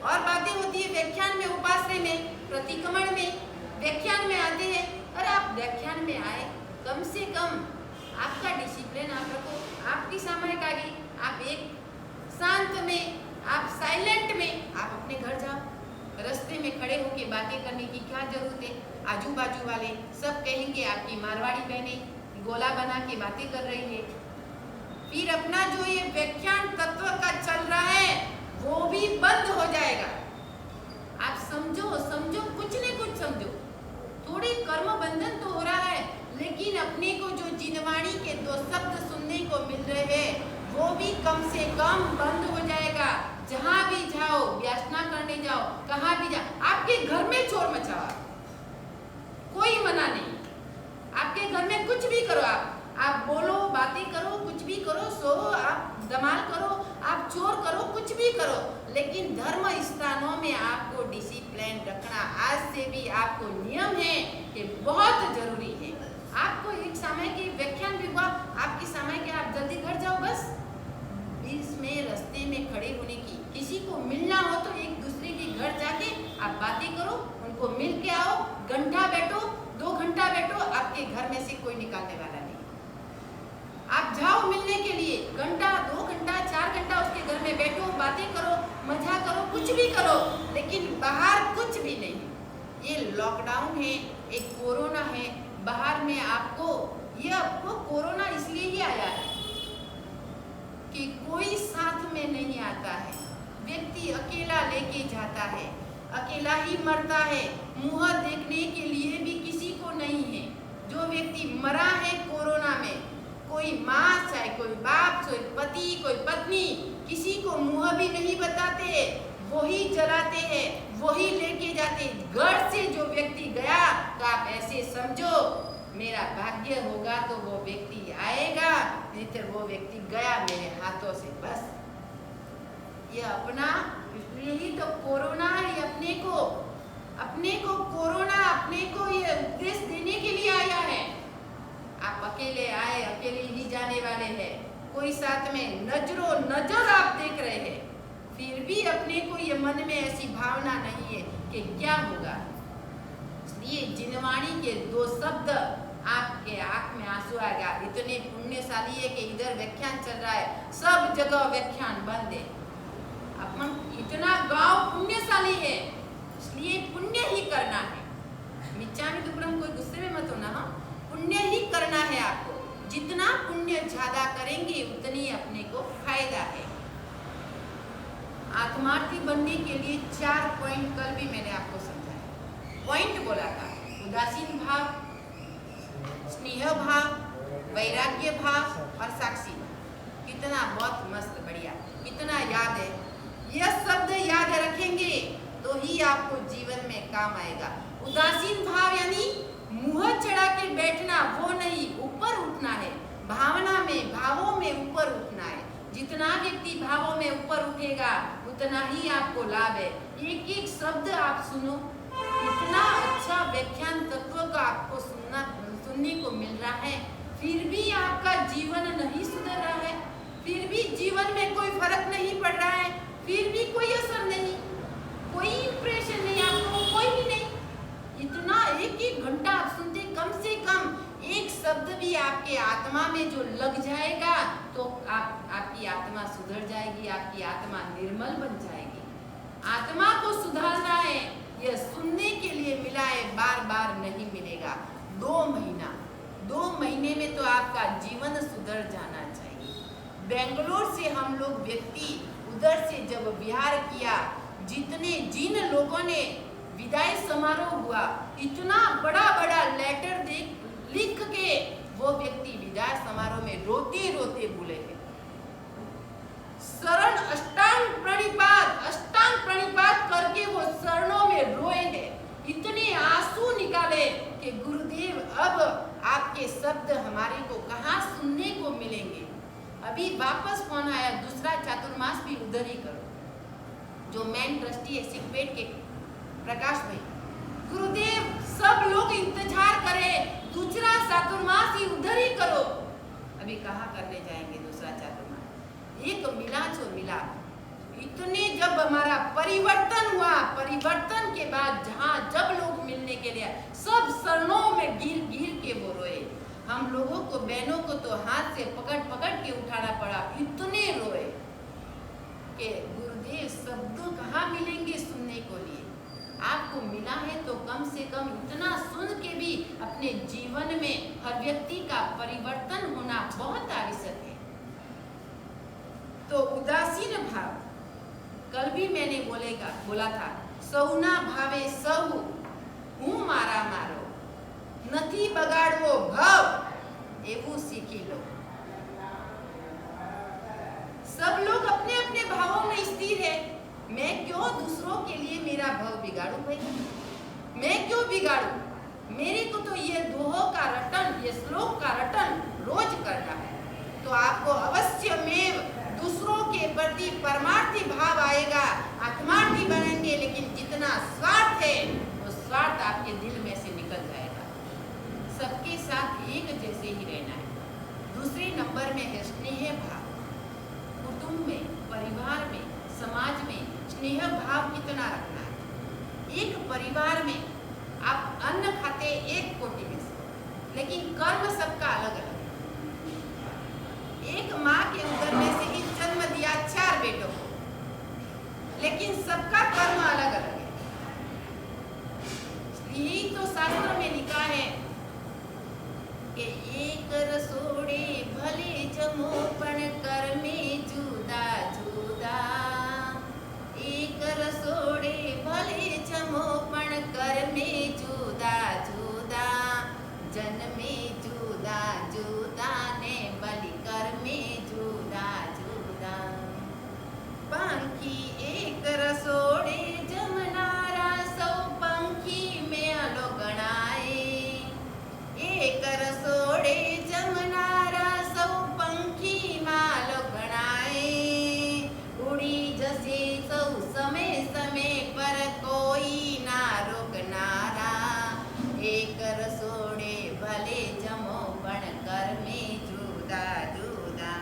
और बातें होती है। व्याख्यान में, उपाश्रय में, प्रतिक्रमण में, व्याख्यान में आते हैं। और आप व्याख्यान में आए, कम से कम आपका डिसिप्लिन आप रखो। आपकी समय का भी आप एक शांत में, आप साइलेंट में आप अपने घर जाओ। रास्ते में खड़े होकर बातें करने की क्या जरूरत है। आजू बाजू वाले सब कहेंगे आपकी मारवाड़ी बहनें गोला बना के बातें कर रही है। फिर अपना जो ये व्याख्यान तत्व का चल रहा है वो भी बंद हो जाएगा। आप समझो कुछ न कुछ समझो। थोड़ी कर्म बंधन तो हो रहा है, लेकिन अपने को जो जिनवाणी के 2 शब्द सुनने को मिल रहे हैं वो भी कम से कम बंद हो जाएगा। जहां भी जाओ, व्यासना करने जाओ, कहाँ भी जाओ, आपके घर में चोर मचाओ, कोई मना नहीं। आपके घर में कुछ भी करो, आप बोलो, बातें करो, कुछ भी करो, सो आप धमाल करो, आप चोर करो, कुछ भी करो, लेकिन धर्म स्थानों में आपको डिसिप्लिन रखना आज से भी आपको नियम है कि बहुत जरूरी है। आपको एक समय के व्याख्यान भी हुआ, आपके समय के आप जल्दी घर जाओ। बस बीच में रास्ते में खड़े होने की, किसी को मिलना हो तो एक दूसरे के घर जाके आप बातें करो, उनको मिल के आओ। घंटा बैठो, 2 घंटा बैठो, आपके घर में से कोई निकालने वाला नहीं। आप जाओ मिलने के लिए, घंटा, 2 घंटा, 4 घंटा उसके घर में बैठो, बातें करो, मजा करो, कुछ भी करो, लेकिन बाहर कुछ भी नहीं। ये लॉकडाउन है, एक कोरोना है। बाहर में आपको कोरोना इसलिए ही आया है कि कोई साथ में नहीं आता है। व्यक्ति अकेला लेके जाता है, अकेला ही मरता है। मुंह देखने के लिए भी किसी को नहीं है। जो व्यक्ति मरा है कोरोना में, कोई माँ, चाहे कोई बाप, कोई पति, कोई पत्नी, किसी को मुंह भी नहीं बताते, वही जलाते हैं, वही लेके जाते। घर से जो व्यक्ति गया तो आप ऐसे समझो मेरा भाग्य होगा तो वो व्यक्ति आएगा, नहीं तो वो व्यक्ति गया मेरे हाथों से। बस ये अपना, यही तो कोरोना है। अपने को कोरोना अपने को ये उपदेश देने के लिए आया है। आप अकेले आए, अकेले ही जाने वाले हैं। कोई साथ में नजर आप देख रहे हैं, फिर भी अपने को ये मन में ऐसी भावना नहीं है कि क्या होगा। इसलिए जिनवाणी के 2 शब्द आपके आंख में आंसू आएगा। इतने पुण्यशाली है कि इधर व्याख्यान चल रहा है, सब जगह व्याख्यान बंद है। अपन इतना गांव पुण्यशाली है, इसलिए पुण्य ही करना है। मिच्चा में दुपरम कोई गुस्से में मत होना। हाँ, पुण्य ही करना है आपको। जितना पुण्य ज्यादा करेंगे उतनी अपने को फायदा है। आत्मार्थी बनने के लिए 4 पॉइंट कल भी मैंने आपको समझाया। पॉइंट बोला था, उदासीन भाव, स्नेह भाव, वैराग्य भाव और साक्षी। कितना बहुत मस्त, बढ़िया, कितना याद है। यह शब्द याद रखेंगे तो ही आपको जीवन में काम आएगा। उदासीन भाव यानी मुंह चढ़ा के बैठना, वो नहीं, ऊपर उठना है। भावना में, भावों में ऊपर उठना है। जितना व्यक्ति भावों में ऊपर उठेगा उतना ही आपको लाभ है। एक एक शब्द आप सुनो, इतना अच्छा व्याख्यान तत्व का आपको सुनने को मिल रहा है, फिर भी आपका जीवन नहीं सुधर रहा है, फिर भी जीवन में कोई फर्क नहीं पड़ रहा है, फिर भी कोई असर नहीं, कोई इंप्रेशन नहीं आपको, कोई भी नहीं। इतना एक घंटा आप सुनते, कम से कम एक शब्द भी आपके आत्मा में जो लग जाएगा तो आपकी आत्मा सुधर जाएगी, आपकी आत्मा निर्मल बन जाएगी। आत्मा को सुधारना है, यह सुनने के लिए मिला है, बार बार नहीं मिलेगा। 2 महीना 2 महीने में तो आपका जीवन सुधर जाना चाहिए। बेंगलोर से हम लोग व्यक्ति उधर से जब बिहार किया, जिन लोगों ने विदाई समारोह हुआ, इतना बड़ा बड़ा लेटर लिख के वो व्यक्ति विदाई समारोह में रोते रोते बोले थे, शरण अष्टांग प्रणिपात करके वो शरणों में रोए हैं, इतने आंसू निकाले कि गुरुदेव अब आपके शब्द हमारे को कहाँ सुनने को मिलेंगे। अभी वापस फोन आया, दूसरा चातुर्मास भी उधर ही करो। जो मेन ट्रस्टी है सिकपेट के प्रकाश भाई, गुरुदेव सब लोग इंतजार करें, दूसरा चातुर्मास ही उधर ही करो। अभी कहाँ करने जाएंगे दूसरा चातुर्मास? एक मिला जो मिला, इतने जब हमारा परिवर्तन हुआ, परिवर्तन के बाद जहाँ जब लोग मिलने के लिए सब शरणों में गिर गिर के वो रोए। हम लोगों को, बहनों को तो हाथ से पकड़ पकड़ के उठाना पड़ा, इतने रोए कि गुरुदेव शब्द कहाँ मिलेंगे सुनने को लिए। आपको मिला है तो कम से कम इतना सुन के भी अपने जीवन में हर व्यक्ति का परिवर्तन होना बहुत आवश्यक है। तो उदासीन भाव, कल भी मैंने बोला था, सौना भावे सौ हूँ मारा मारो, નથી બગાડવો ભાવ એવું सीखी लो। सब लोग अपने अपने भावों में स्थिर है, मैं क्यों दूसरों के लिए मेरा भाव बिगाड़ूं भाई? मैं क्यों बिगाड़ूं? मेरे को तो ये दोहों का रटन, ये श्लोक का रटन रोज करना है, तो आपको अवश्य में दूसरों के प्रति परमार्थी भाव आएगा, आत्मार्थी बनेंगे। लेकिन जितना स्वार्थ है वो स्वार्थ आपके दिल में से निकल जाएगा। सबके साथ एक जैसे ही रहना है। दूसरे नंबर में है स्नेह भाव। कुटुंब में, परिवार में, समाज में स्नेह भाव कितना रखना है। एक परिवार में आप अन्न खाते एक कोटि में से, लेकिन कर्म सबका अलग अलग है। एक माँ के उदर में से ही जन्म दिया 4 बेटों को, लेकिन सबका कर्म अलग अलग है। यही तो शास्त्र में लिखा है कि एक रसोड़े भले जमो पण कर्मे जुदा जुदा। एक रसोड़े भले जमो पण कर्मे जुदा जुदा। जन्मे जुदा जुदा ने बलि कर्मे जुदा जुदा। पंखी एक रसोड़े जमनारा सौ पंखी में अलो गणाए। एक रसोड़े जमनारा सौ पंखी मालो गणाए। उड़ी जसे सौ समय समय पर कोई ना रोकनारा। एक रसोड़े भले जमो पण कर्मे जुदा जुदा।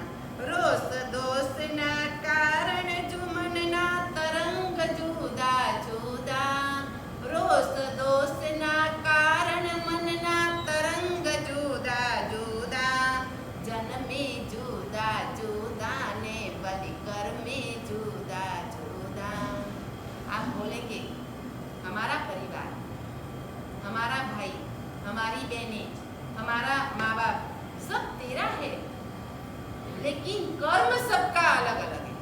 रोष दोष ना कारण जुमन ना तरंग जुदा जुदा। रोष दोष ना कारण मन ना तरंग जुदा जुदा। जन्मे जुदा जुदा ने बलि कर्मे जुदा जुदा। आप बोलेंगे हमारा परिवार, हमारा भाई, हमारी बहनें, हमारा माँ बाप सब तेरा है, लेकिन कर्म सबका अलग अलग है।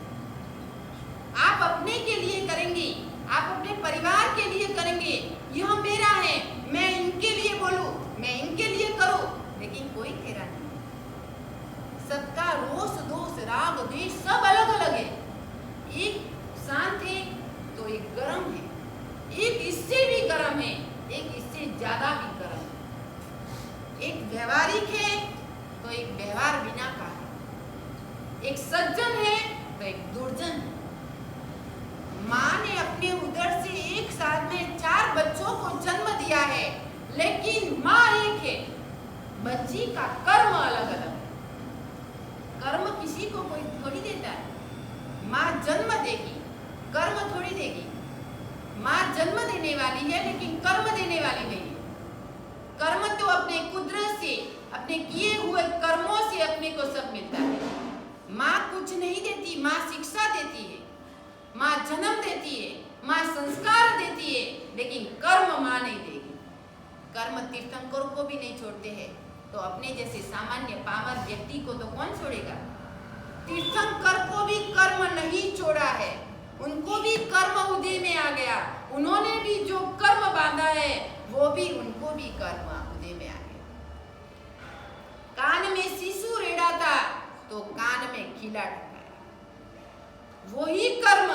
आप अपने के लिए करेंगे, आप अपने परिवार के लिए करेंगे, यह मेरा है, मैं इनके लिए बोलूं, मैं इनके लिए करूं, लेकिन कोई तेरा नहीं। सबका रोष दोष राग द्वेष सब अलग अलग है। एक शांत है तो एक गर्म है, एक इससे भी गर्म है, एक इससे ज्यादा भी गर्म है। एक व्यवहारिक है तो एक व्यवहार बिना का है। एक सज्जन है तो एक दुर्जन है। माँ ने अपने उदर से एक साल में 4 बच्चों को जन्म दिया है, लेकिन माँ एक है, बच्ची का कर्म अलग अलग है। कर्म किसी को कोई थोड़ी देता है। माँ जन्म देगी, कर्म थोड़ी देगी। माँ जन्म देने वाली है, लेकिन कर्म देने वाली नहीं है। कर्म तो अपने कुदरत से, अपने किए हुए कर्मों से अपने को सब मिलता है। माँ कुछ नहीं देती, माँ शिक्षा देती है, माँ जन्म देती है, माँ संस्कार देती है, लेकिन कर्म माँ नहीं देगी। कर्म तीर्थंकरों को भी नहीं छोड़ते हैं, तो अपने जैसे सामान्य पामर व्यक्ति को तो कौन छोड़ेगा? तीर्थंकर को भी कर्म नहीं छोड़ा है, उनको भी कर्म उदय में आ गया। उन्होंने भी जो कर्म बांधा है वो भी उनको भी कर्म उदय में आ गया। कान में शिशु रेड़ा था तो कान में खिला टकाया। वही कर्म,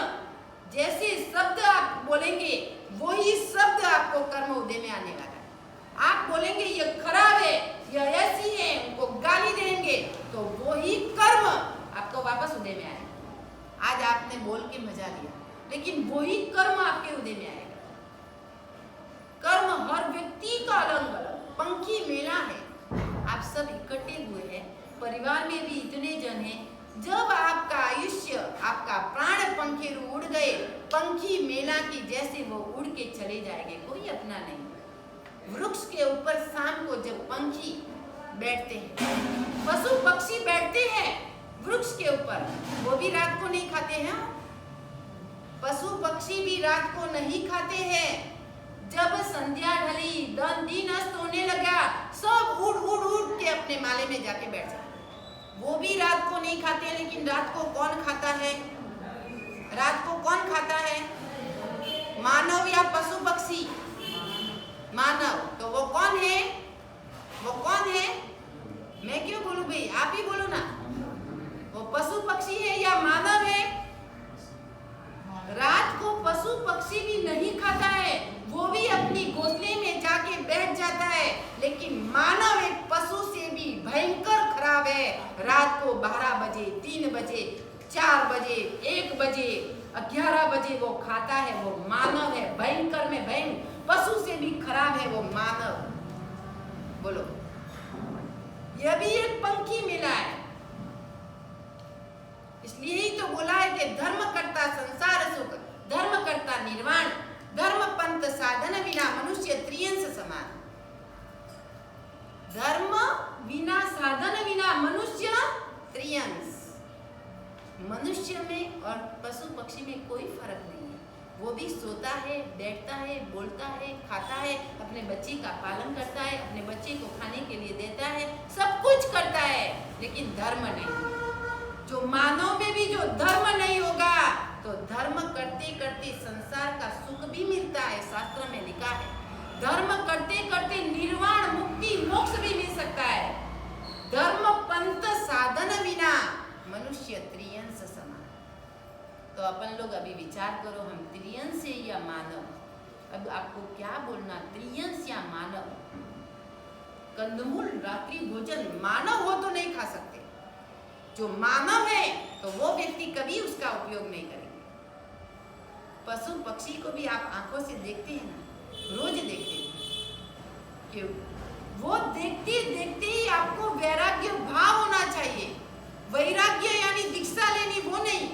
जैसे शब्द आप बोलेंगे वही शब्द आपको कर्म उदय में आने वाला है। आप बोलेंगे ये खराब है, यह ऐसी है, उनको गाली देंगे तो वही कर्म आपको वापस उदय में आएगा। आज आपने बोल के मजा लिया, लेकिन वही कर्म आपके उदय में आएगा। कर्म हर व्यक्ति का अलग अलग पंखी मेला है। आप सब इकट्ठे हुए हैं, परिवार में भी इतने जन हैं। जब आपका आयुष्य, आपका प्राण पंखेरु उड़ गए, पंखी मेला की जैसे वो उड़ के चले जाएंगे, कोई अपना नहीं। वृक्ष के ऊपर शाम को जब पंखी बैठते हैं, पशु पक्षी बैठते हैं वृक्ष के ऊपर, वो भी रात को नहीं खाते हैं। पशु पक्षी भी रात को नहीं खाते हैं। जब संध्या ढली, दिन अस्त होने लगा, सब उड़ उड़ उड़ के अपने माले में जाके बैठ जाते। वो भी रात को नहीं खाते हैं, लेकिन रात को कौन खाता है? रात को कौन खाता है? मानव या पशु पक्षी? मानव। तो वो कौन है? वो कौन है? मैं क्यों बोलूं भाई, आप ही बोलो ना। वो पशु पक्षी है या मानव है? रात को पशु पक्षी भी नहीं खाता है, वो भी अपनी घोंसले में जाके बैठ जाता है। लेकिन मानव एक पशु से भी भयंकर खराब है। रात को 12 बजे, 3 बजे, 4 बजे, 1 बजे, 11 बजे वो खाता है। वो मानव है, भयंकर में भयंकर, पशु से भी खराब है वो मानव। बोलो, यह भी एक पंखी मिला है। इसलिए ही तो बोला है कि धर्म करता संसार सुख, धर्म करता निर्वाण, धर्म पंथ साधन बिना मनुष्य त्रियंश समान। धर्म बिना साधन बिना मनुष्य त्रियंश। मनुष्य में और पशु पक्षी में कोई फर्क नहीं है। वो भी सोता है, बैठता है, बोलता है, खाता है, अपने बच्चे का पालन करता है, अपने बच्चे को खाने के लिए देता है, सब कुछ करता है, लेकिन धर्म नहीं। जो मानव में भी जो धर्म नहीं होगा तो धर्म करते करते संसार का सुख भी मिलता है। शास्त्र में लिखा है, धर्म करते करते निर्वाण मुक्ति मोक्ष भी मिल सकता है। धर्म पंथ साधन बिना मनुष्य त्रियंश समान। तो अपन लोग अभी विचार करो, हम त्रियंश है या मानव? अब आपको क्या बोलना, त्रियंश या मानव? कंदमूल रात्रि भोजन मानव हो तो नहीं खा सकते। जो मानव है तो वो व्यक्ति कभी उसका उपयोग नहीं करेंगे। पशु पक्षी को भी आप आंखों से देखते हैं ना, रोज देखते हैं। क्यों? वो देखते देखते ही आपको वैराग्य भाव होना चाहिए। वैराग्य यानी दीक्षा लेनी, वो नहीं।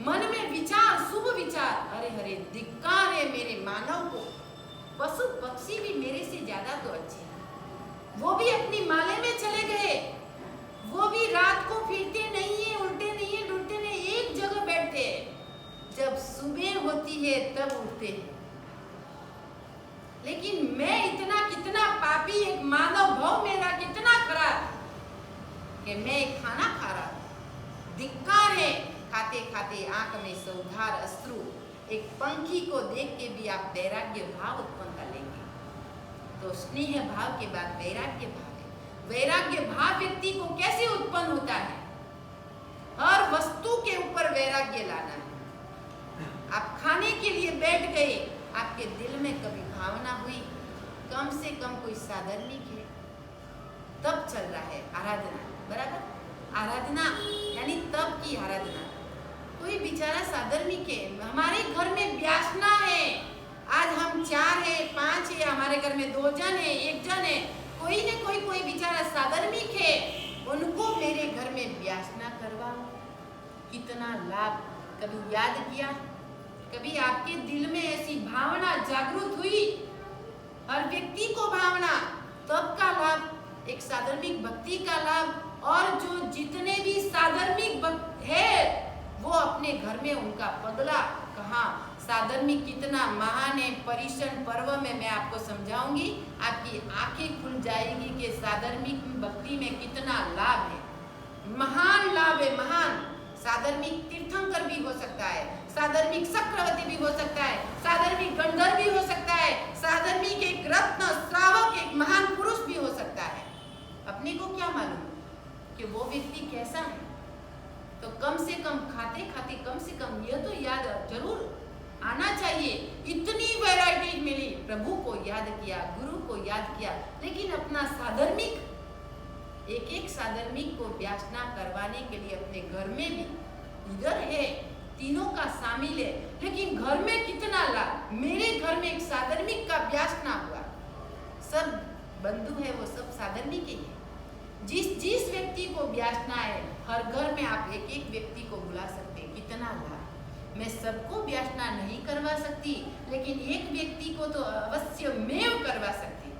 मन में विचार, शुभ विचार, अरे हरे धिक्कार है मेरे मानव को। पशु पक्षी भी मेरे से ज्यादा तो अच्छे हैं। वो भी अपनी माले में चले गए, वो भी रात को फिरते नहीं है, उल्टे नहीं है, डुलते नहीं, एक जगह बैठते हैं। जब सुबह होती है तब उठते हैं। लेकिन मैं इतना कितना पापी, एक मानव भाव मेरा कितना खराब कि मैं खाना खा रहा हूं। धिक्कार है, खाते खाते आंख में सौधार अश्रु। एक पंखी को देख के भी आप वैराग्य भाव उत्पन्न कर लेंगे। तो स्नेह भाव के बाद वैराग्य भाव। वैराग्य भाव व्यक्ति को कैसे उत्पन्न होता है? हर वस्तु के ऊपर वैराग्य लाना है। आप खाने के लिए बैठ गए, आपके दिल में कभी भावना हुई, कम से कम कोई साधर्मिक है, तब चल रहा है आराधना, बराबर? आराधना यानी तब की आराधना। कोई बेचारा साधर्मिक है, हमारे घर में व्यासना है, आज हम 4 है, 5 है, हमारे घर में 2 जन है, 1 जन है, कोई न कोई बेचारा साधर्मिक है, उनको मेरे घर में व्यासना करवाओ। कितना लाभ! कभी याद किया? कभी आपके दिल में ऐसी भावना जागृत हुई? हर व्यक्ति को भावना, तब का लाभ, एक साधर्मिक भक्ति का लाभ। और जो जितने भी साधर्मिक भक्त है वो अपने घर में उनका पगला कहाँ साधर्मिक कितना महान है। परिश्रम पर्व में मैं आपको समझाऊंगी, आपकी आंखें खुल जाएगी कि साधर्मिक भक्ति में कितना लाभ है। महान लाभ है, महान। साधर्मिक तीर्थंकर भी हो सकता है, साधर्मिक चक्रवर्ती भी हो सकता है, साधर्मिक गंधर्व भी हो सकता है, साधर्मिक एक रत्न श्रावक एक महान पुरुष भी हो सकता है। अपने को क्या मालूम कि वो व्यक्ति कैसा है। तो कम से कम खाते खाते कम से कम यह तो याद जरूर आना चाहिए। इतनी वैरायटी मिली, प्रभु को याद किया, गुरु को याद किया, लेकिन अपना साधर्मिक एक एक साधर्मिक को व्यासना करवाने के लिए अपने घर में भी इधर है, तीनों का शामिल है, लेकिन घर में कितना लाभ। मेरे घर में एक साधर्मिक का व्यासना हुआ, सब बंधु है वो सब साधर्मिक ही है। जिस व्यक्ति को व्यासना है, हर घर में आप एक एक व्यक्ति को बुला सकते हैं, कितना लाभ। मैं सबको व्यासना नहीं करवा सकती, लेकिन एक व्यक्ति को तो अवश्यमेव करवा सकती।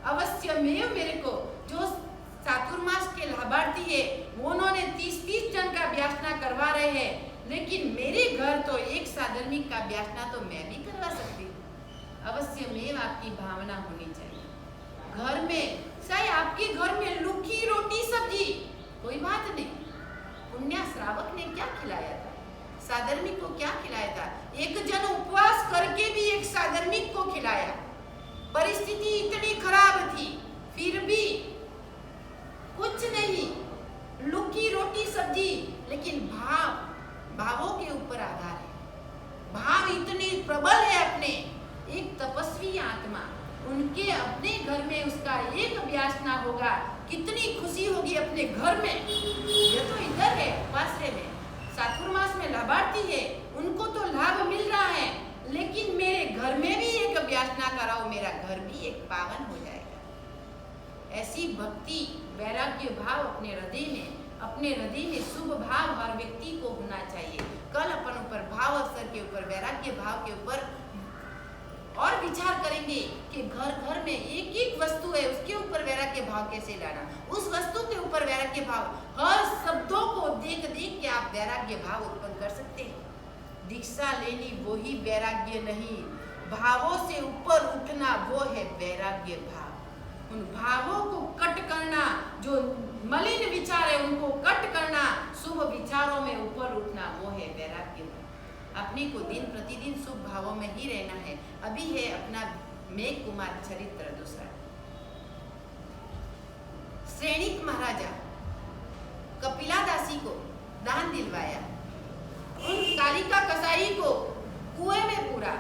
अवश्यमेव मेरे को जो चातुर्मास के लाभार्थी है, उन्होंने 30-30 जन का व्यासना करवा रहे हैं, लेकिन मेरे घर तो एक साधर्मिक का व्यासना तो मैं भी करवा सकती हूँ। अवश्यमेव आपकी भावना होनी चाहिए। घर में चाहे आपके घर में लुकी रोटी सब्जी, कोई बात नहीं। पुण्य श्रावक ने क्या खिलाया था, साधर्मिक को क्या खिलाया था। एक जन उपवास करके भी एक साधर्मिक को खिलाया। परिस्थिति इतनी खराब थी, फिर भी कुछ नहीं, लुकी रोटी सब्जी, लेकिन भावों के ऊपर आधार है। भाव इतने प्रबल है अपने। एक तपस्वी आत्मा, उनके अपने घर में उसका एक व्यासना होगा, कितनी खुशी होगी अपने घर में। ये तो इधर है उपाश्रय में, चातुर्मास में लाभार्थी है, उनको तो लाभ मिल रहा है, लेकिन मेरे घर में भी एक व्यासना कराओ, मेरा घर भी एक पावन हो जाएगा। ऐसी भक्ति वैराग्य भाव अपने हृदय में शुभ भाव हर व्यक्ति को होना चाहिए। कल अपन ऊपर भाव अवसर के ऊपर, वैराग्य भाव के ऊपर और विचार करेंगे कि घर में एक एक वस्तु है, उसके ऊपर वैराग्य भाव कैसे लाना। उस वस्तु के ऊपर वैराग्य भाव, हर शब्दों को देख के आप वैराग्य भाव उत्पन्न कर सकते हैं। दीक्षा लेनी वो ही वैराग्य नहीं, भावों से ऊपर उठना वो है वैराग्य भाव। उन भावों को कट करना, जो मलिन विचार है उनको कट करना, शुभ विचारों में ऊपर उठना, वो है वैराग्य भाव। अपने को दिन प्रतिदिन शुभ भावों में ही रहना है। अभी है अपना मेघ कुमार चरित्र दूसरा। श्रेणिक महाराजा कपिला दासी को दान दिलवाया, उन कालिका कसाई को कुएं में पूरा,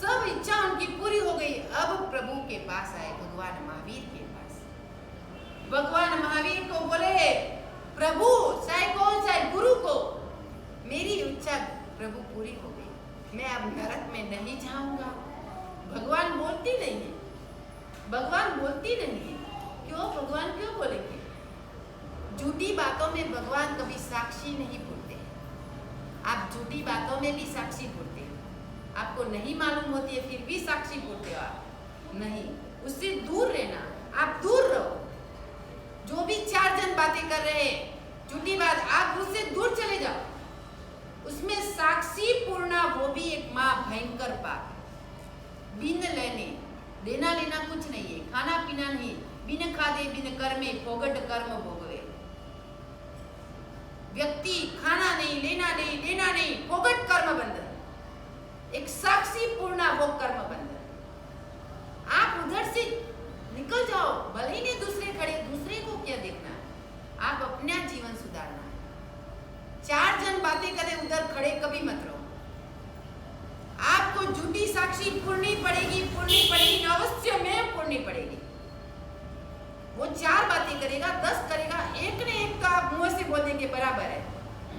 सब इच्छा उनकी पूरी हो गई। अब प्रभु के पास आए, भगवान महावीर के पास। भगवान महावीर को बोले, प्रभु चाहे कौन चाहे गुरु को, मेरी इच्छा प्रभु पूरी हो गई, मैं अब नरक में नहीं जाऊंगा। भगवान बोलती नहीं है, भगवान बोलती नहीं है। क्यों? भगवान क्यों बोलेंगे? झूठी बातों में भगवान कभी साक्षी नहीं बोलते। आप झूठी बातों में भी साक्षी बोलते हो, आपको नहीं मालूम होती है फिर भी साक्षी बोलते हो आप। नहीं, उससे दूर रहना, आप दूर रहो। जो भी 4 जन बातें कर रहे हैं झूठी बात, आप उससे दूर चले जाओ। उसमें साक्षी पूर्णा वो भी एक माँ भयंकर पाप। बिन लेने देना लेना कुछ नहीं है, खाना पीना नहीं, बिन खादे बिन कर्मे फोगट कर्म भोगवे। व्यक्ति खाना नहीं, लेना नहीं, देना नहीं, फोगट कर्म बंधन। एक साक्षी पूर्णा वो कर्म बंधन। आप उधर से निकल जाओ, भले ही नहीं दूसरे खड़े, दूसरे को क्या देखना, आप अपना जीवन सुधारना। 4 जन बातें करें उधर खड़े कभी मत रहो। आपको झूठी साक्षी पूर्णी पड़ेगी, अवश्य में पूर्णी पड़ेगी। वो 4 बातें करेगा, 10 करेगा, एक ने एक का आप मुंह से बोलने के बराबर है।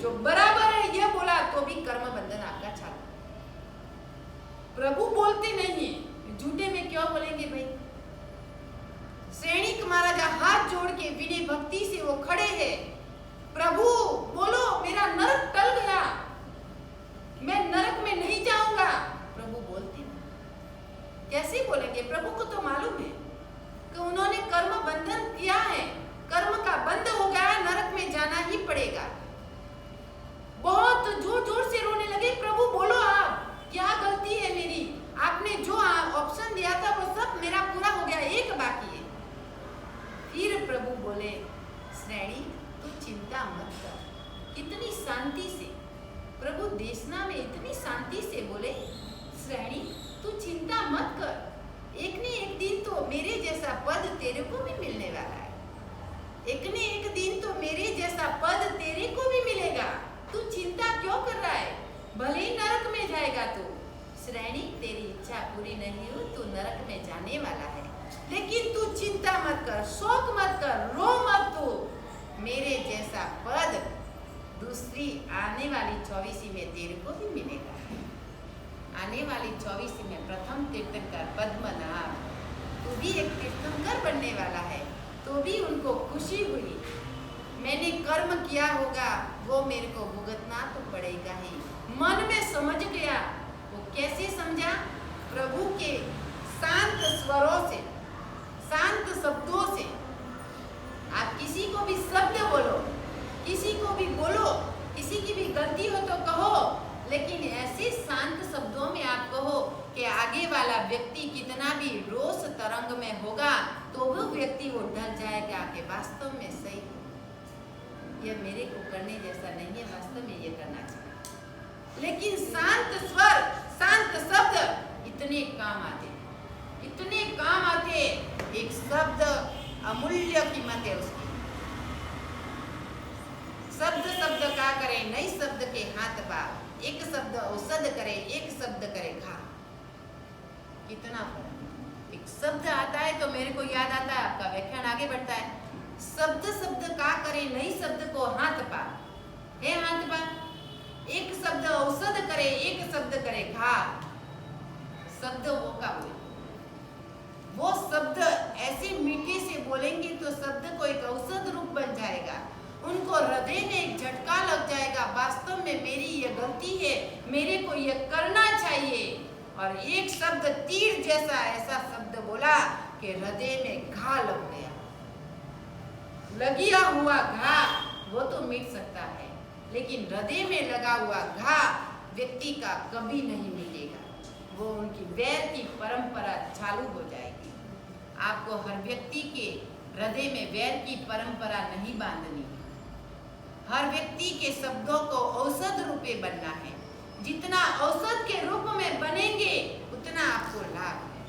जो बराबर है ये बोला तो भी कर्म बंधन आपका चालू। प्रभु बोलते नहीं है, झूठे में क्यों बोलेंगे भाई? श्रेणिक महाराजा हाथ जोड़ के विनय भक्ति से वो खड़े हैं। प्रभु बोलो, मेरा नरक टल गया, मैं नरक में नहीं जाऊंगा। प्रभु बोलते नहीं। कैसे बोलेंगे? प्रभु को तो मालूम है कि उन्होंने कर्म बंधन किया है, कर्म का बंध हो गया, नरक में जाना ही पड़ेगा। बहुत जोर जोर से रोने लगे, प्रभु बोलो आप क्या चिंता मत कर। कितनी शांति से प्रभु देशना में इतनी शांति से बोले, श्रेणी तू चिंता मत कर, एक न एक दिन तो मेरे जैसा पद तेरे को भी मिलने वाला है। एक न एक दिन तो मेरे जैसा पद तेरे को भी मिलेगा। तू चिंता क्यों कर रहा है? भले ही नरक में जाएगा तू। श्रेणी तेरी इच्छा पूरी नहीं हो, तू नरक में जाने वाला है, लेकिन तू चिंता मत कर, शोक मत कर, रो मत। तू मेरे जैसा पद दूसरी आने वाली 24 में तेरे को भी मिलेगा। आने वाली 24 में प्रथम तीर्थंकर पद्मनाभ, तू भी एक तीर्थंकर बनने वाला है। तो भी उनको खुशी हुई, मैंने कर्म किया होगा वो मेरे को भुगतना तो पड़ेगा ही। मन में समझ गया। वो कैसे समझा? प्रभु के शांत स्वरों से, शांत शब्दों से। आप किसी को भी शब्द बोलो, किसी को भी बोलो, किसी की भी गलती हो तो कहो, लेकिन ऐसे शांत शब्दों में आप कहो कि आगे वाला व्यक्ति कितना भी रोष तरंग में होगा तो वो व्यक्ति वो डर जाएगा कि वास्तव में सही यह मेरे को करने जैसा नहीं है, वास्तव में ये करना चाहिए। लेकिन शांत स्वर, शांत शब्द इतने काम आते, इतने काम आते। एक शब्द अमूल्य कीमत है उसकी। शब्द शब्द का करे, नई शब्द के हाथ पा। एक शब्द औषध करे, एक शब्द करे घा। कितना फर्क। एक शब्द आता है तो मेरे को याद आता है, आपका व्याख्यान आगे बढ़ता है। शब्द शब्द का करे, नई शब्द को हाथ पा है, हाथ पा। एक शब्द औषध करे, एक शब्द करे घा। शब्द वो का बोले, वो शब्द ऐसे मीठे से बोलेंगे तो शब्द को एक औषध रूप बन जाएगा। उनको हृदय में एक झटका लग जाएगा, वास्तव में मेरी ये गलती है, मेरे को ये करना चाहिए। और एक शब्द तीर जैसा ऐसा शब्द बोला कि हृदय में घा लग गया। लगिया हुआ घा वो तो मिट सकता है, लेकिन हृदय में लगा हुआ घा व्यक्ति का कभी नहीं मिटेगा। वो उनकी वैर की परंपरा चालू हो जाएगी। आपको हर व्यक्ति के हृदय में वैर की परंपरा नहीं बांधनी। हर व्यक्ति के शब्दों को औषध रूपे बनना है। जितना औषध के रूप में बनेंगे उतना आपको लाभ है।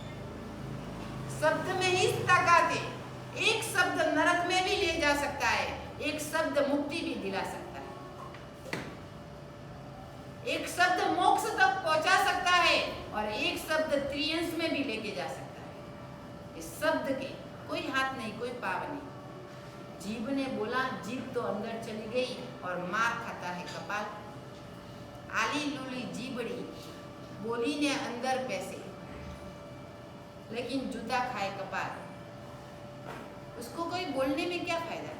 शब्द में ही ताकत है। एक शब्द नरक में भी ले जा सकता है, एक शब्द मुक्ति भी दिला सकता है, एक शब्द मोक्ष तक पहुंचा सकता है और एक शब्द त्रियंश में भी लेके जा सकता है। इस शब्द के कोई हाथ नहीं, कोई पाव नहीं। जीभ ने बोला, जीभ तो अंदर चली गई और मार खाता है कपाल। आली लूली जीबड़ी, बोली ने अंदर पैसे, लेकिन जूता खाए कपाल। उसको कोई बोलने में क्या फायदा?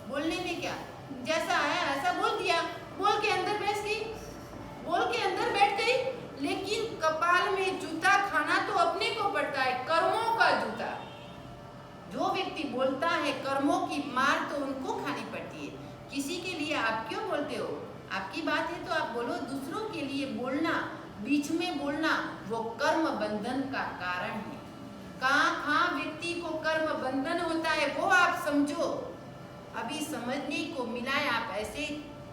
बोलने में क्या, जैसा आया ऐसा बोल दिया, बोल के अंदर बैठ गई, बोल के अंदर बैठ गई, लेकिन कपाल में जूता खाना तो अपने को पड़ता है, कर्मों का जूता। जो व्यक्ति बोलता है कर्मों की मार तो उनको खानी पड़ती है। किसी के लिए आप क्यों बोलते हो? आपकी बात है तो आप बोलो। दूसरों के लिए बोलना, बीच में बोलना, वो कर्म बंधन का कारण है। कहाँ व्यक्ति को कर्म बंधन होता है वो आप समझो। अभी समझने को मिला है। आप ऐसे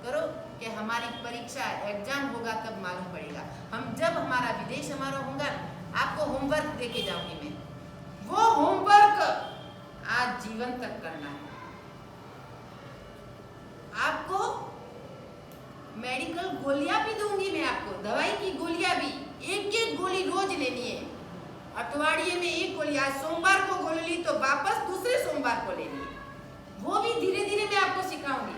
करो कि हमारी परीक्षा एग्जाम होगा तब मालूम पड़ेगा। हम जब हमारा विदेश समारोह होगा आपको होमवर्क देके जाऊंगी मैं। वो होमवर्क आज जीवन तक करना है। आपको मेडिकल गोलियां भी दूंगी मैं, आपको दवाई की गोलियां भी। एक एक गोली रोज लेनी है। अठवाडिये में एक गोली, आज सोमवार को गोली ली तो वापस दूसरे सोमवार को लेनी है। वो भी धीरे धीरे मैं आपको सिखाऊंगी।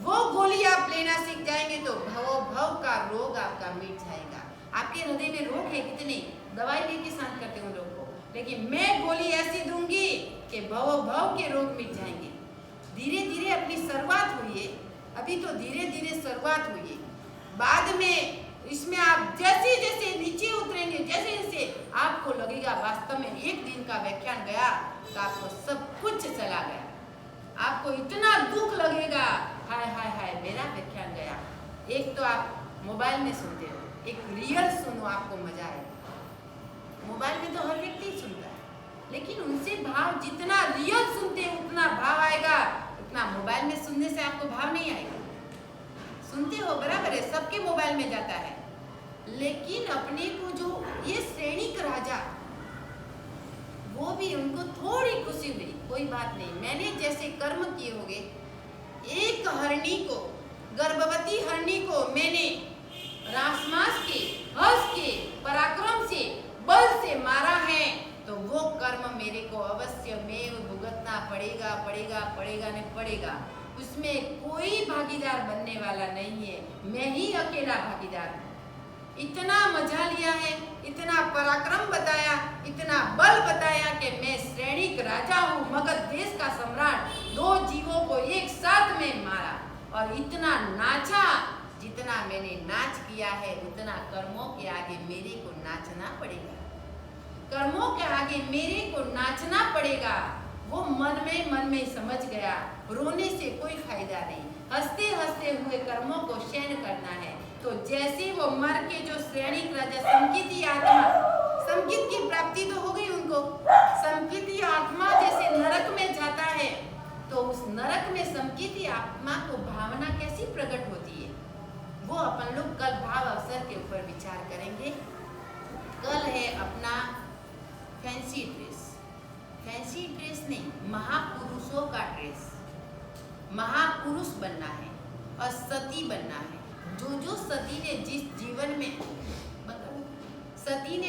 वो गोली आप लेना सीख जाएंगे तो भव का रोग आपका मिट जाएगा। आपके हृदय में रोग है कितने, दवाई लेके शांत करते हो लोग को, लेकिन मैं गोली ऐसी दूंगी कि भव के रोग मिट जाएंगे। धीरे धीरे अपनी शुरुआत हुई है, अभी तो धीरे धीरे शुरुआत हुई है। बाद में इसमें आप जैसे जैसे नीचे उतरेंगे, जैसे जैसे आपको लगेगा वास्तव में एक दिन का व्याख्यान गया तो आपको सब कुछ चला गया। आपको इतना दुख लगेगा, हाय हाय हाय मेरा व्याख्यान गया। एक तो आप मोबाइल में सुनते हो, एक रियल सुनो, आपको मजा आएगा। मोबाइल में तो हर व्यक्ति सुनता है, लेकिन उनसे भाव जितना रियल सुनते हैं उतना भाव आएगा। ना मोबाइल में सुनने से आपको भाव नहीं आएगा, सुनते हो बराबर है, सबके मोबाइल में जाता है, लेकिन अपने को जो ये श्रेणिक राजा, वो भी उनको थोड़ी खुशी हुई, कोई बात नहीं, मैंने जैसे कर्म किए होंगे, एक हरणी को, गर्भवती हरणी को मैंने रासमास के, हर्ष के, पराक्रम से, बल से मारा है, तो वो कर्म मेरे को अवश्य में भुगतना पड़ेगा, पड़ेगा, पड़ेगा, नहीं पड़ेगा। उसमें कोई भागीदार बनने वाला नहीं है, मैं ही अकेला भागीदार हूँ। इतना मजा लिया है, इतना पराक्रम बताया, इतना बल बताया कि मैं श्रेणिक राजा हूँ, मगध देश का सम्राट, 2 जीवों को एक साथ में मारा, और इतना नाचा, जितना मैंने नाच किया है उतना कर्मों के आगे मेरे को नाचना पड़ेगा, कर्मों के आगे मेरे को नाचना पड़ेगा। वो मन में समझ गया, रोने से कोई फायदा नहीं, हंसते हंसते हुए कर्मों को सहन करना है। तो जैसे वो मर के जो श्रेणिक राजा संकिती आत्मा, संकित की प्राप्ति तो हो गई उनको, संकिती आत्मा जैसे नरक में जाता है, तो उस नरक में संकिती आत्मा को भावना कैसी प्रकट होती है, वो अपन लोग कल भाव अवसर के ऊपर विचार करेंगे। कल है अपना फैंसी ड्रेस, फैंसी ड्रेस नहीं, महापुरुषों का ड्रेस, महापुरुष बनना है और सती बनना है। जो सती ने जिस जीवन में, सती ने